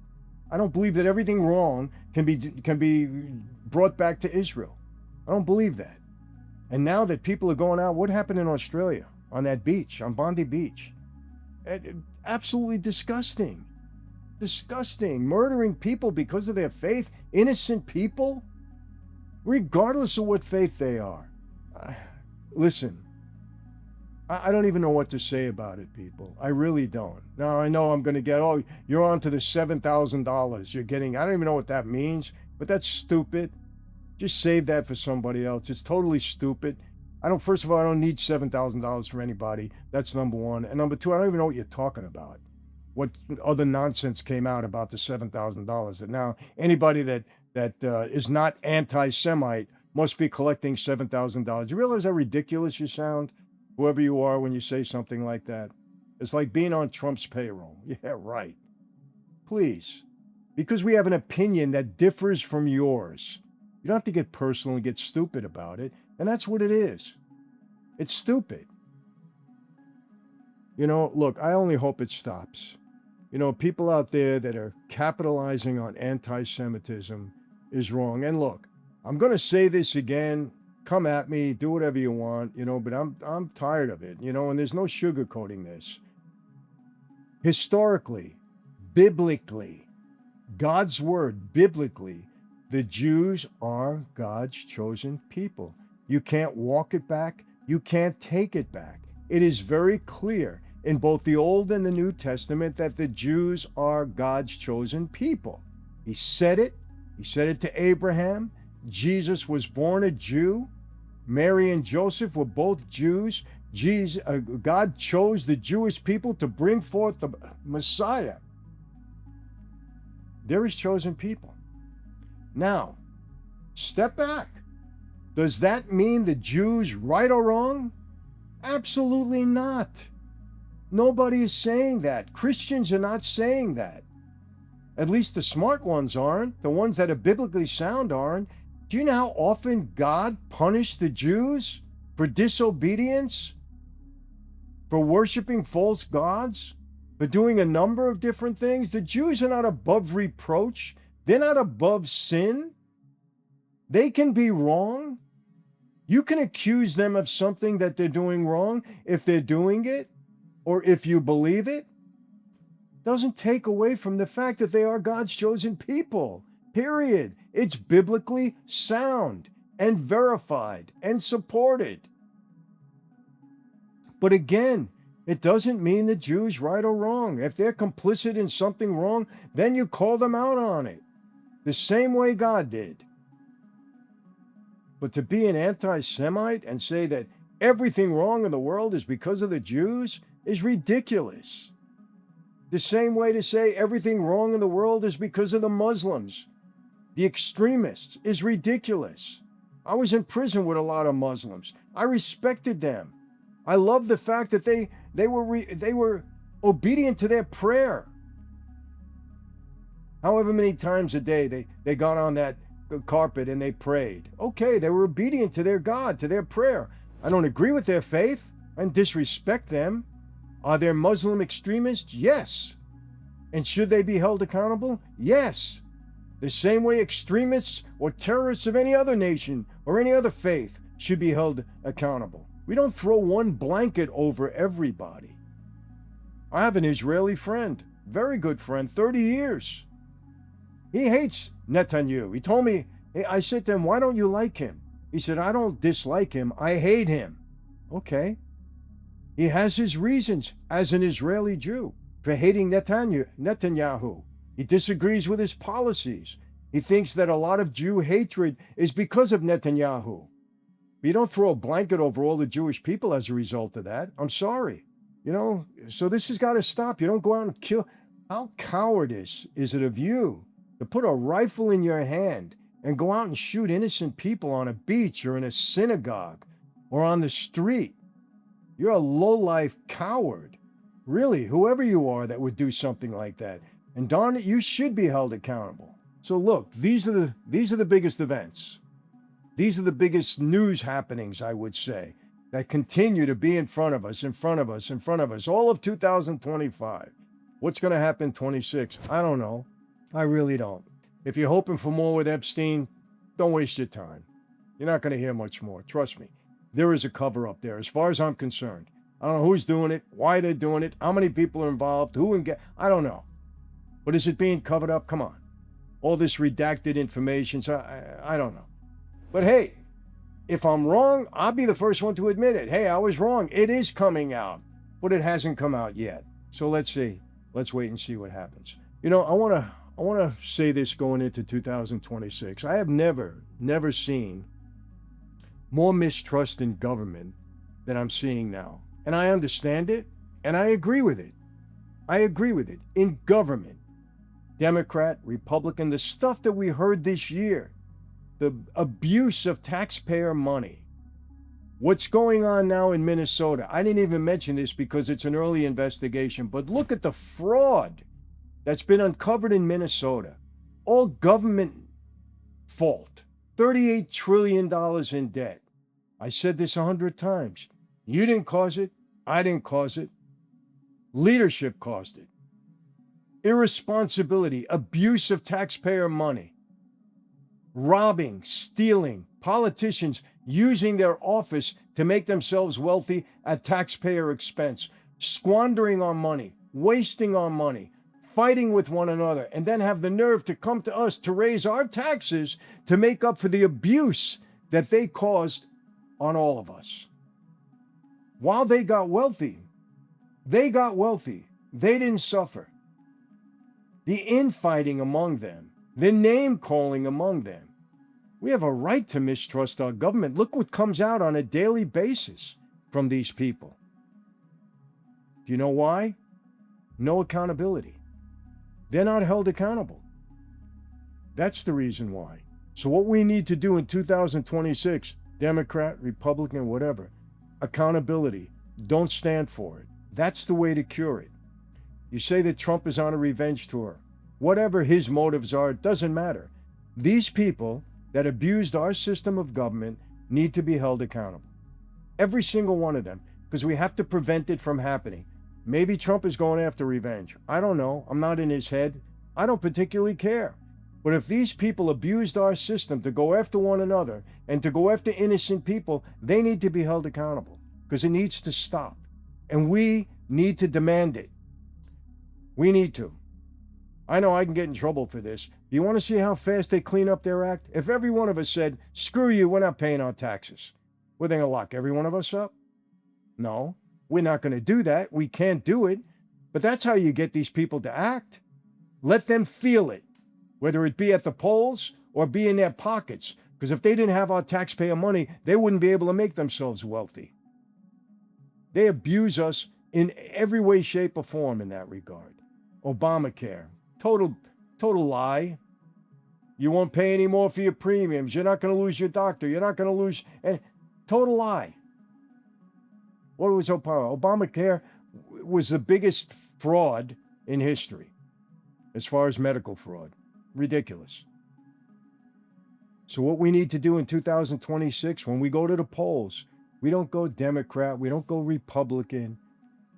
I don't believe that everything wrong can be brought back to Israel. I don't believe that. And now that people are going out, what happened in Australia on that beach, on Bondi Beach? Absolutely disgusting. Disgusting. Murdering people because of their faith, innocent people, regardless of what faith they are. Listen, I don't even know what to say about it, people. I really don't. Now, I know I'm going to get, you're on to the $7,000 you're getting. I don't even know what that means, but that's stupid. Just save that for somebody else. It's totally stupid. First of all, I don't need $7,000 from anybody. That's number one. And number two, I don't even know what you're talking about. What other nonsense came out about the $7,000 that now anybody that is not anti-Semite must be collecting $7,000. You realize how ridiculous you sound? whoever you are, when you say something like that. It's like being on Trump's payroll. Yeah, right. Please. Because we have an opinion that differs from yours. You don't have to get personal and get stupid about it. And that's what it is. It's stupid. Look, I only hope it stops. People out there that are capitalizing on anti-Semitism is wrong. And look, I'm going to say this again. Come at me, do whatever you want, but I'm tired of it, and there's no sugarcoating this. Historically, biblically, God's word, biblically, the Jews are God's chosen people. You can't walk it back. You can't take it back. It is very clear in both the Old and the New Testament that the Jews are God's chosen people. He said it. He said it to Abraham. Jesus was born a Jew. Mary and Joseph were both Jews. God chose the Jewish people to bring forth the Messiah. They're his chosen people. Now, step back. Does that mean the Jews right or wrong? Absolutely not. Nobody is saying that. Christians are not saying that. At least the smart ones aren't. The ones that are biblically sound aren't. Do you know how often God punished the Jews for disobedience, for worshiping false gods, for doing a number of different things? The Jews are not above reproach. They're not above sin. They can be wrong. You can accuse them of something that they're doing wrong if they're doing it, or if you believe it. Doesn't take away from the fact that they are God's chosen people. Period. It's biblically sound and verified and supported. But again, it doesn't mean the Jews right or wrong. If they're complicit in something wrong, then you call them out on it, the same way God did. But to be an anti-Semite and say that everything wrong in the world is because of the Jews is ridiculous. The same way to say everything wrong in the world is because of the Muslims, the extremists, is ridiculous. I was in prison with a lot of Muslims. I respected them. I loved the fact that they were obedient to their prayer. However many times a day they got on that carpet and they prayed. Okay, they were obedient to their God, to their prayer. I don't agree with their faith and disrespect them. Are there Muslim extremists? Yes. And should they be held accountable? Yes. The same way extremists or terrorists of any other nation or any other faith should be held accountable. We don't throw one blanket over everybody. I have an Israeli friend, very good friend, 30 years. He hates Netanyahu. He told me, I said to him, why don't you like him? He said, I don't dislike him, I hate him. Okay. He has his reasons as an Israeli Jew for hating Netanyahu. He disagrees with his policies. He thinks that a lot of Jew hatred is because of Netanyahu. But you don't throw a blanket over all the Jewish people as a result of that. I'm sorry. So this has got to stop. You don't go out and kill. How cowardice is it of you to put a rifle in your hand and go out and shoot innocent people on a beach or in a synagogue or on the street? You're a low-life coward. Really, whoever you are that would do something like that. And darn it, you should be held accountable. So look, these are the biggest events. These are the biggest news happenings, I would say, that continue to be in front of us, all of 2025. What's going to happen in 26? I don't know. I really don't. If you're hoping for more with Epstein, don't waste your time. You're not going to hear much more. Trust me. There is a cover up there, as far as I'm concerned. I don't know who's doing it, why they're doing it, how many people are involved, I don't know. But is it being covered up? Come on. All this redacted information, so I don't know. But hey, if I'm wrong, I'll be the first one to admit it. Hey, I was wrong. It is coming out, but it hasn't come out yet. So let's see. Let's wait and see what happens. I want to say this going into 2026. I have never seen more mistrust in government than I'm seeing now. And I understand it, and I agree with it. In government, Democrat, Republican, the stuff that we heard this year, the abuse of taxpayer money, What's going on now in Minnesota? I didn't even mention this because it's an early investigation, but look at the fraud that's been uncovered in Minnesota. All government fault. $38 trillion in debt. I said this 100 times. You didn't cause it. I didn't cause it. Leadership caused it. Irresponsibility, abuse of taxpayer money, robbing, stealing, politicians using their office to make themselves wealthy at taxpayer expense, squandering our money, wasting our money, fighting with one another, and then have the nerve to come to us to raise our taxes to make up for the abuse that they caused on all of us. While they got wealthy, they didn't suffer. The infighting among them, the name calling among them. We have a right to mistrust our government. Look what comes out on a daily basis from these people. Do you know why? No accountability. They're not held accountable. That's the reason why. So what we need to do in 2026, Democrat, Republican, whatever, accountability. Don't stand for it. That's the way to cure it. You say that Trump is on a revenge tour. Whatever his motives are, it doesn't matter. These people that abused our system of government need to be held accountable. Every single one of them, because we have to prevent it from happening. Maybe Trump is going after revenge. I don't know. I'm not in his head. I don't particularly care. But if these people abused our system to go after one another and to go after innocent people, they need to be held accountable because it needs to stop. And we need to demand it. We need to. I know I can get in trouble for this. Do you want to see how fast they clean up their act? If every one of us said, screw you, we're not paying our taxes, we're going to lock every one of us up? No, we're not going to do that. We can't do it. But that's how you get these people to act. Let them feel it, whether it be at the polls or be in their pockets. Because if they didn't have our taxpayer money, they wouldn't be able to make themselves wealthy. They abuse us in every way, shape, or form in that regard. Obamacare, total lie. You won't pay any more for your premiums. You're not going to lose your doctor. You're not going to lose. And total lie. What was Obamacare was the biggest fraud in history as far as medical fraud. Ridiculous. So what we need to do in 2026, when we go to the polls, we don't go Democrat, we don't go Republican.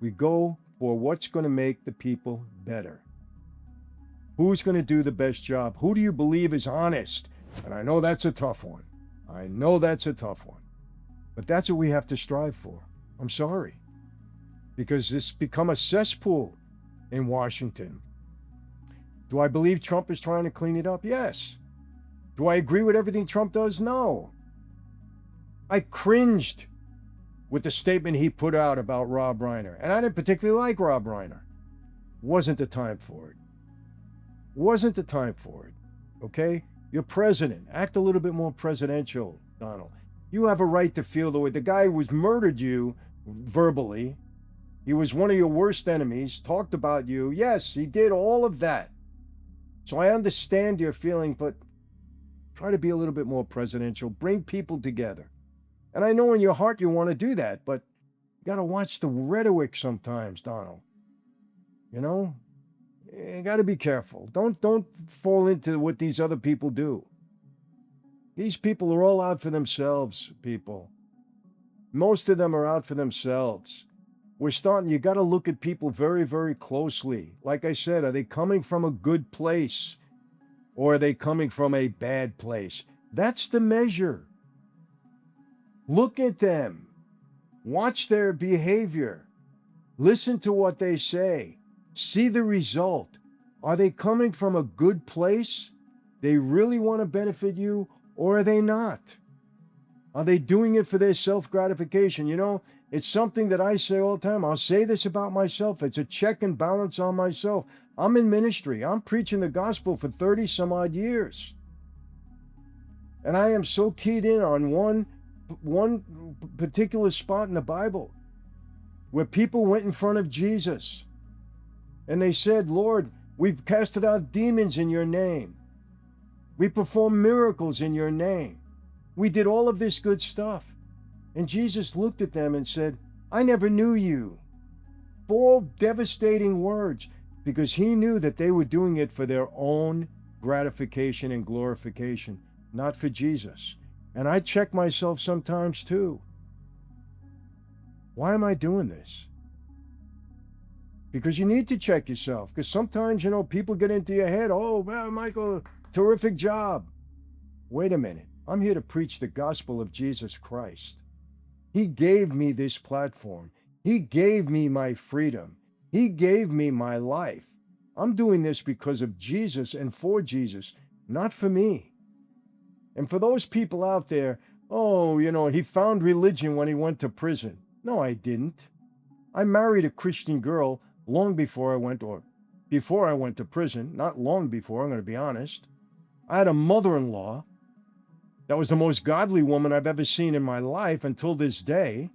We go for what's going to make the people better. Who's going to do the best job? Who do you believe is honest? And I know that's a tough one. But that's what we have to strive for. I'm sorry. Because this become a cesspool in Washington. Do I believe Trump is trying to clean it up? Yes. Do I agree with everything Trump does? No. I cringed with the statement he put out about Rob Reiner. And I didn't particularly like Rob Reiner. Wasn't the time for it. Okay? You're president. Act a little bit more presidential, Donald. You have a right to feel the way. The guy who's murdered you verbally, he was one of your worst enemies, talked about you. Yes, he did all of that. So I understand your feeling, but try to be a little bit more presidential. Bring people together. And I know in your heart you want to do that, but you got to watch the rhetoric sometimes, Donald. You know? You got to be careful. Don't fall into what these other people do. These people are all out for themselves, people. Most of them are out for themselves. You got to look at people very, very closely. Like I said, are they coming from a good place or are they coming from a bad place? That's the measure. Look at them. Watch their behavior. Listen to what they say. See the result. Are they coming from a good place? They really want to benefit you, or are they not? Are they doing it for their self-gratification? You know, it's something that I say all the time. I'll say this about myself. It's a check and balance on myself. I'm in ministry. I'm preaching the gospel for 30 some odd years. And I am so keyed in on one particular spot in the Bible where people went in front of Jesus and they said, Lord, we've casted out demons in your name. We performed miracles in your name. We did all of this good stuff. And Jesus looked at them and said, I never knew you. 4 devastating words, because he knew that they were doing it for their own gratification and glorification, not for Jesus. And I check myself sometimes too. Why am I doing this? Because you need to check yourself. Because sometimes, people get into your head, oh, well, Michael, terrific job. Wait a minute. I'm here to preach the gospel of Jesus Christ. He gave me this platform. He gave me my freedom. He gave me my life. I'm doing this because of Jesus and for Jesus, not for me. And for those people out there, oh, he found religion when he went to prison. No, I didn't. I married a Christian girl long before I went to prison. Not long before, I'm going to be honest. I had a mother-in-law that was the most godly woman I've ever seen in my life until this day.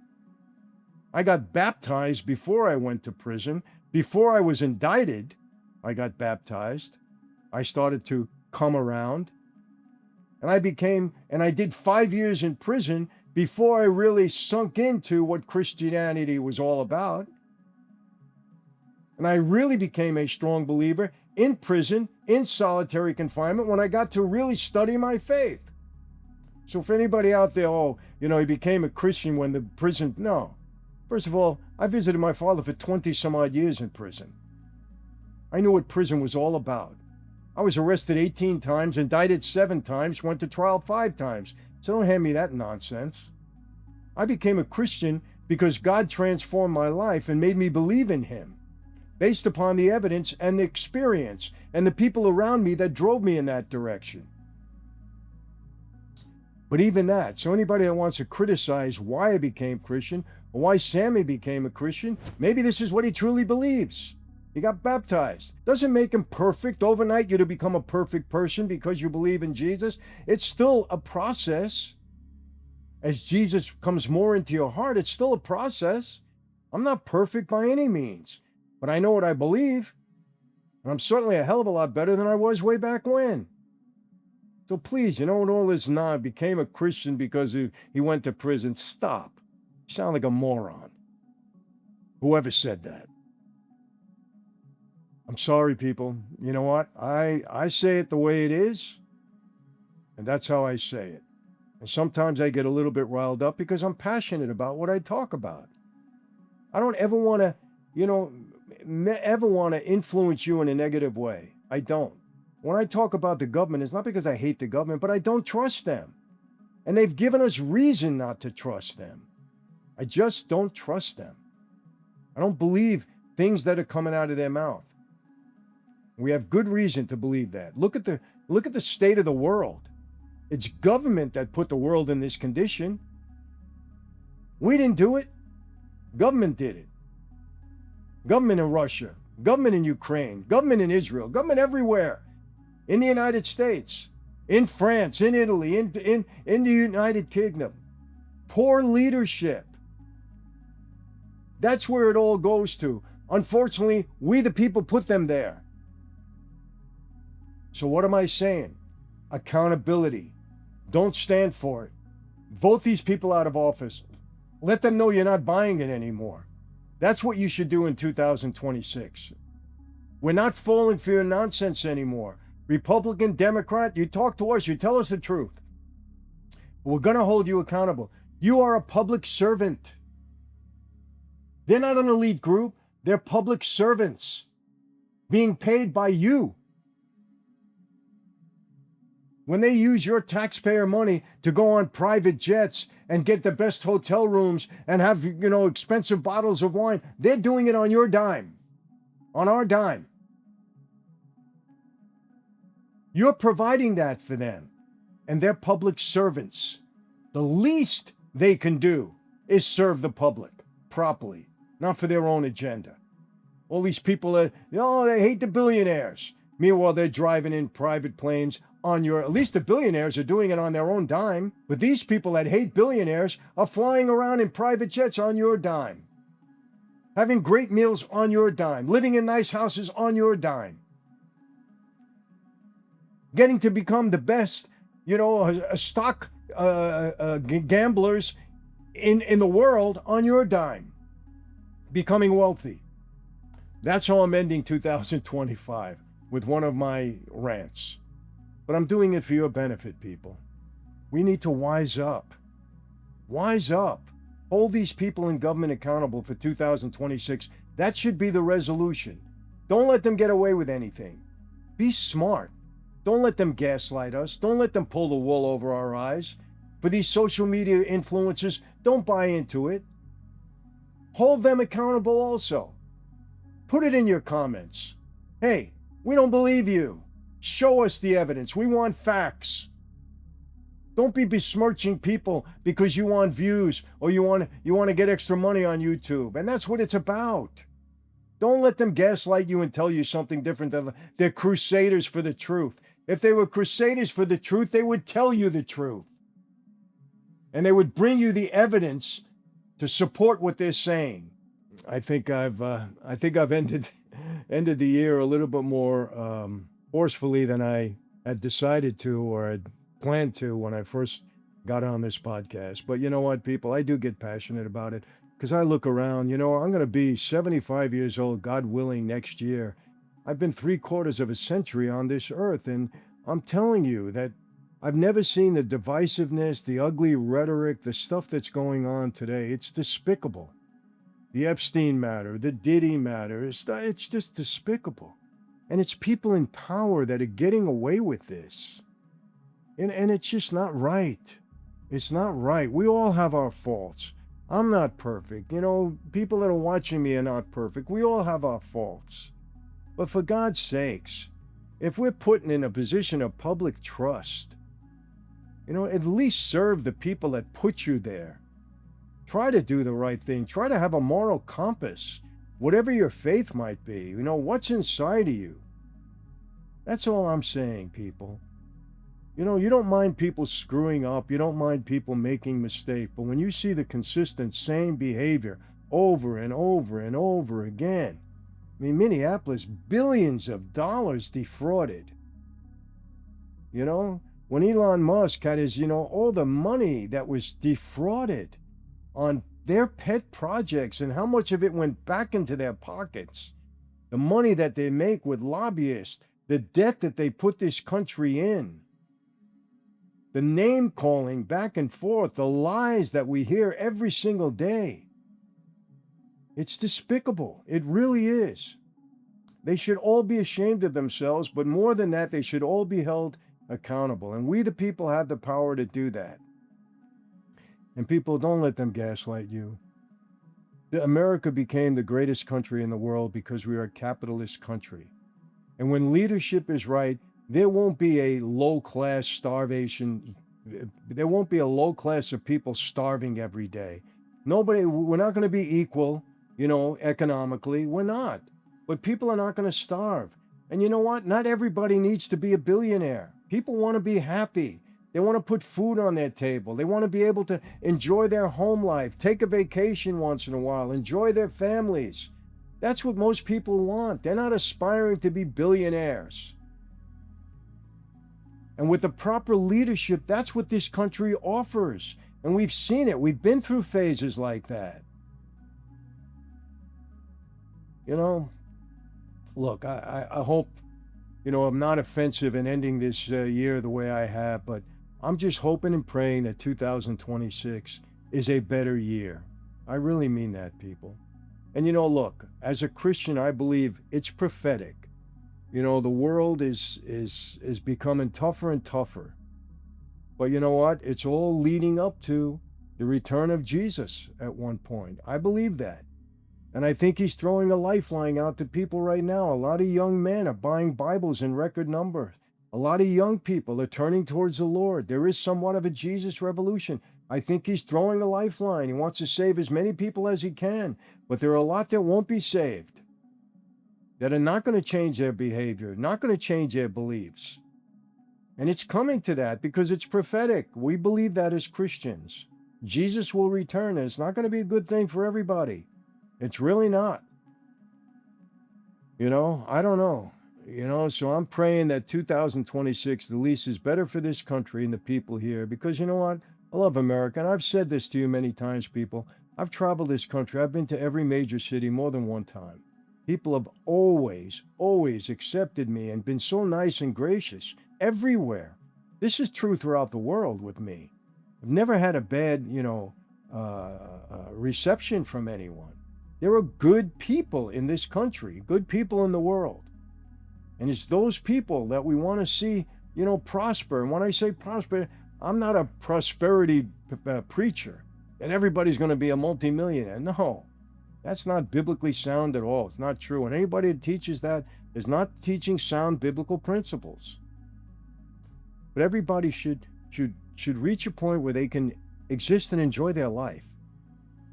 I got baptized before I went to prison. Before I was indicted, I got baptized. I started to come around. And I did 5 years in prison before I really sunk into what Christianity was all about. And I really became a strong believer in prison, in solitary confinement, when I got to really study my faith. So if anybody out there, he became a Christian when the prison, no. First of all, I visited my father for 20 some odd years in prison. I knew what prison was all about. I was arrested 18 times, indicted 7 times, went to trial 5 times. So don't hand me that nonsense. I became a Christian because God transformed my life and made me believe in him, based upon the evidence and the experience and the people around me that drove me in that direction. But even that, so anybody that wants to criticize why I became Christian or why Sammy became a Christian, maybe this is what he truly believes. He got baptized. Doesn't make him perfect. Overnight, you to become a perfect person because you believe in Jesus. It's still a process. As Jesus comes more into your heart, it's still a process. I'm not perfect by any means, but I know what I believe. And I'm certainly a hell of a lot better than I was way back when. So please, what all this became a Christian because he went to prison. Stop. You sound like a moron. Whoever said that. I'm sorry, people. You know what? I say it the way it is, and that's how I say it. And sometimes I get a little bit riled up because I'm passionate about what I talk about. I don't ever want to, influence you in a negative way. I don't. When I talk about the government, it's not because I hate the government, but I don't trust them. And they've given us reason not to trust them. I just don't trust them. I don't believe things that are coming out of their mouth. We have good reason to believe that. Look at the state of the world. It's government that put the world in this condition. We didn't do it. Government did it. Government in Russia, government in Ukraine, government in Israel, government everywhere. In the United States, in France, in Italy, in the United Kingdom. Poor leadership. That's where it all goes to. Unfortunately, we the people put them there. So what am I saying? Accountability. Don't stand for it. Vote these people out of office. Let them know you're not buying it anymore. That's what you should do in 2026. We're not falling for your nonsense anymore. Republican, Democrat, you talk to us, you tell us the truth. We're going to hold you accountable. You are a public servant. They're not an elite group. They're public servants being paid by you. When they use your taxpayer money to go on private jets and get the best hotel rooms and have, expensive bottles of wine, they're doing it on your dime, on our dime. You're providing that for them, and they're public servants. The least they can do is serve the public properly, not for their own agenda. All these people that, they hate the billionaires. Meanwhile, they're driving in private planes at least the billionaires are doing it on their own dime. But these people that hate billionaires are flying around in private jets on your dime. Having great meals on your dime. Living in nice houses on your dime. Getting to become the best, stock gamblers in the world on your dime, becoming wealthy. That's how I'm ending 2025 with one of my rants. But I'm doing it for your benefit, people. We need to wise up. Wise up. Hold these people in government accountable for 2026. That should be the resolution. Don't let them get away with anything. Be smart. Don't let them gaslight us. Don't let them pull the wool over our eyes. For these social media influencers, don't buy into it. Hold them accountable also. Put it in your comments. Hey, we don't believe you. Show us the evidence. We want facts. Don't be besmirching people because you want views or you want to get extra money on YouTube. And that's what it's about. Don't let them gaslight you and tell you something different. They're crusaders for the truth. If they were crusaders for the truth, they would tell you the truth. And they would bring you the evidence to support what they're saying. I think I've ended the year a little bit more forcefully than I had decided to or had planned to when I first got on this podcast. But you know what, people? I do get passionate about it because I look around. I'm going to be 75 years old, God willing, next year. I've been 3/4 of a century on this earth, and I'm telling you that I've never seen the divisiveness, the ugly rhetoric, the stuff that's going on today. It's despicable. The Epstein matter, the Diddy matter, it's just despicable. And it's people in power that are getting away with this. And it's just not right. It's not right. We all have our faults. I'm not perfect. People that are watching me are not perfect. We all have our faults. But for God's sakes, if we're put in a position of public trust, at least serve the people that put you there. Try to do the right thing. Try to have a moral compass, whatever your faith might be. What's inside of you. That's all I'm saying, people. You don't mind people screwing up. You don't mind people making mistakes. But when you see the consistent same behavior over and over and over again, Minneapolis, billions of dollars defrauded. When Elon Musk had his, all the money that was defrauded on their pet projects and how much of it went back into their pockets, the money that they make with lobbyists, the debt that they put this country in, the name calling back and forth, the lies that we hear every single day. It's despicable. It really is. They should all be ashamed of themselves, but more than that, they should all be held accountable. And we, the people, have the power to do that. And people, don't let them gaslight you. America became the greatest country in the world because we are a capitalist country. And when leadership is right, there won't be a low-class starvation. There won't be a low class of people starving every day. We're not going to be equal, economically. We're not. But people are not going to starve. And you know what? Not everybody needs to be a billionaire. People want to be happy. They want to put food on their table. They want to be able to enjoy their home life, take a vacation once in a while, enjoy their families. That's what most people want. They're not aspiring to be billionaires. And with the proper leadership, that's what this country offers. And we've seen it. We've been through phases like that. Look, I hope, I'm not offensive in ending this year the way I have, but I'm just hoping and praying that 2026 is a better year. I really mean that, people. And look, as a Christian, I believe it's prophetic. The world is becoming tougher and tougher. But you know what? It's all leading up to the return of Jesus at one point. I believe that. And I think he's throwing a lifeline out to people right now. A lot of young men are buying Bibles in record numbers. A lot of young people are turning towards the Lord. There is somewhat of a Jesus revolution. I think he's throwing a lifeline. He wants to save as many people as he can. But there are a lot that won't be saved, that are not going to change their behavior, not going to change their beliefs. And it's coming to that because it's prophetic. We believe that as Christians. Jesus will return, and it's not going to be a good thing for everybody. It's really not. I don't know. So I'm praying that 2026, the least, is better for this country and the people here. Because you know what? I love America. And I've said this to you many times, people. I've traveled this country. I've been to every major city more than one time. People have always accepted me and been so nice and gracious everywhere. This is true throughout the world with me. I've never had a bad, reception from anyone. There are good people in this country, good people in the world. And it's those people that we want to see, prosper. And when I say prosper, I'm not a prosperity preacher and everybody's going to be a multimillionaire. No, that's not biblically sound at all. It's not true. And anybody that teaches that is not teaching sound biblical principles. But everybody should reach a point where they can exist and enjoy their life.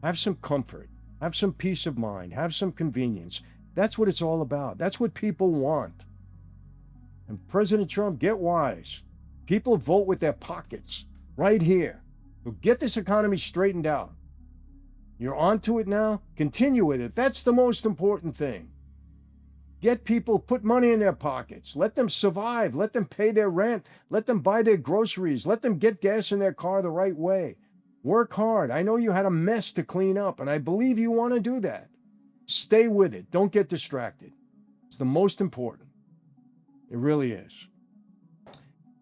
Have some comfort, have some peace of mind, have some convenience. That's what it's all about. That's what people want. And President Trump, get wise. People vote with their pockets right here. So get this economy straightened out. You're onto it now. Continue with it. That's the most important thing. Get people, put money in their pockets. Let them survive. Let them pay their rent. Let them buy their groceries. Let them get gas in their car the right way. Work hard. I know you had a mess to clean up, and I believe you want to do that. Stay with it. Don't get distracted. It's the most important. It really is.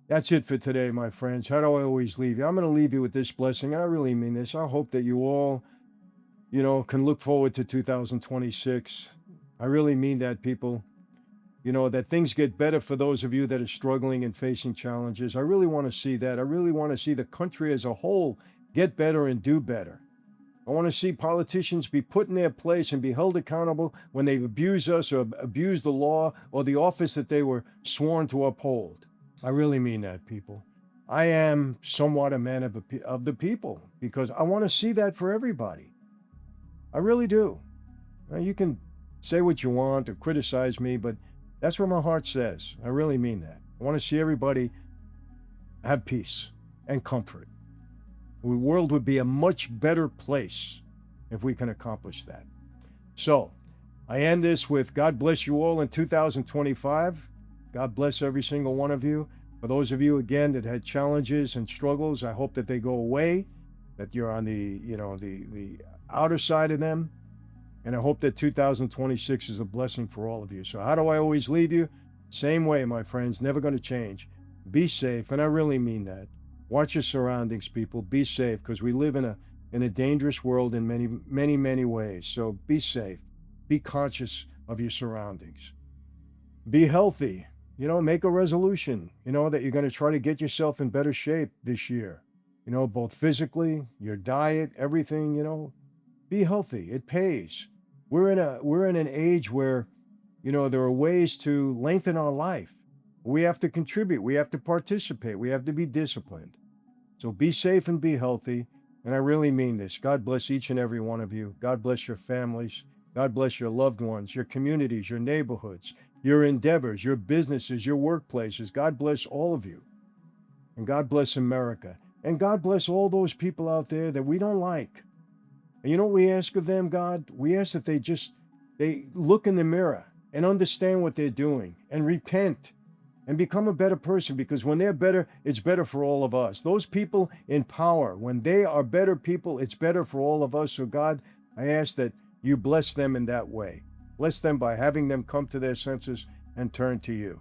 That's it for today, my friends. How do I always leave you? I'm going to leave you with this blessing, and I really mean this. I hope that you all, can look forward to 2026. I really mean that, people. That things get better for those of you that are struggling and facing challenges. I really want to see that. I really want to see the country as a whole get better and do better. I want to see politicians be put in their place and be held accountable when they abuse us or abuse the law or the office that they were sworn to uphold. I really mean that, people. I am somewhat a man of the people because I want to see that for everybody. I really do. Now, you can say what you want or criticize me, but that's what my heart says. I really mean that. I want to see everybody have peace and comfort. The world would be a much better place if we can accomplish that. So, I end this with God bless you all in 2025. God bless every single one of you. For those of you, again, that had challenges and struggles, I hope that they go away, that you're on the outer side of them. And I hope that 2026 is a blessing for all of you. So how do I always leave you? Same way, my friends, never going to change. Be safe, and I really mean that. Watch your surroundings, people. Be safe, because we live in a dangerous world in many ways. So be safe. Be conscious of your surroundings. Be healthy. Make a resolution, that you're going to try to get yourself in better shape this year. Both physically, your diet, everything, be healthy. It pays. We're in an age where, there are ways to lengthen our life. We have to contribute. We have to participate. We have to be disciplined. So be safe and be healthy. And I really mean this. God bless each and every one of you. God bless your families. God bless your loved ones, your communities, your neighborhoods, your endeavors, your businesses, your workplaces. God bless all of you. And God bless America. And God bless all those people out there that we don't like. And you know what we ask of them, God? We ask that they look in the mirror and understand what they're doing and repent and become a better person, because when they're better, it's better for all of us. Those people in power, when they are better people, it's better for all of us. So God, I ask that you bless them in that way. Bless them by having them come to their senses and turn to you.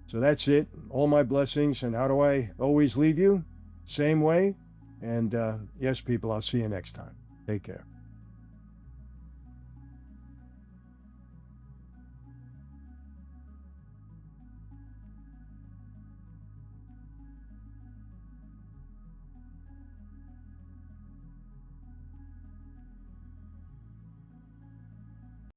So that's it. All my blessings. And how do I always leave you? Same way. And yes, people, I'll see you next time. Take care.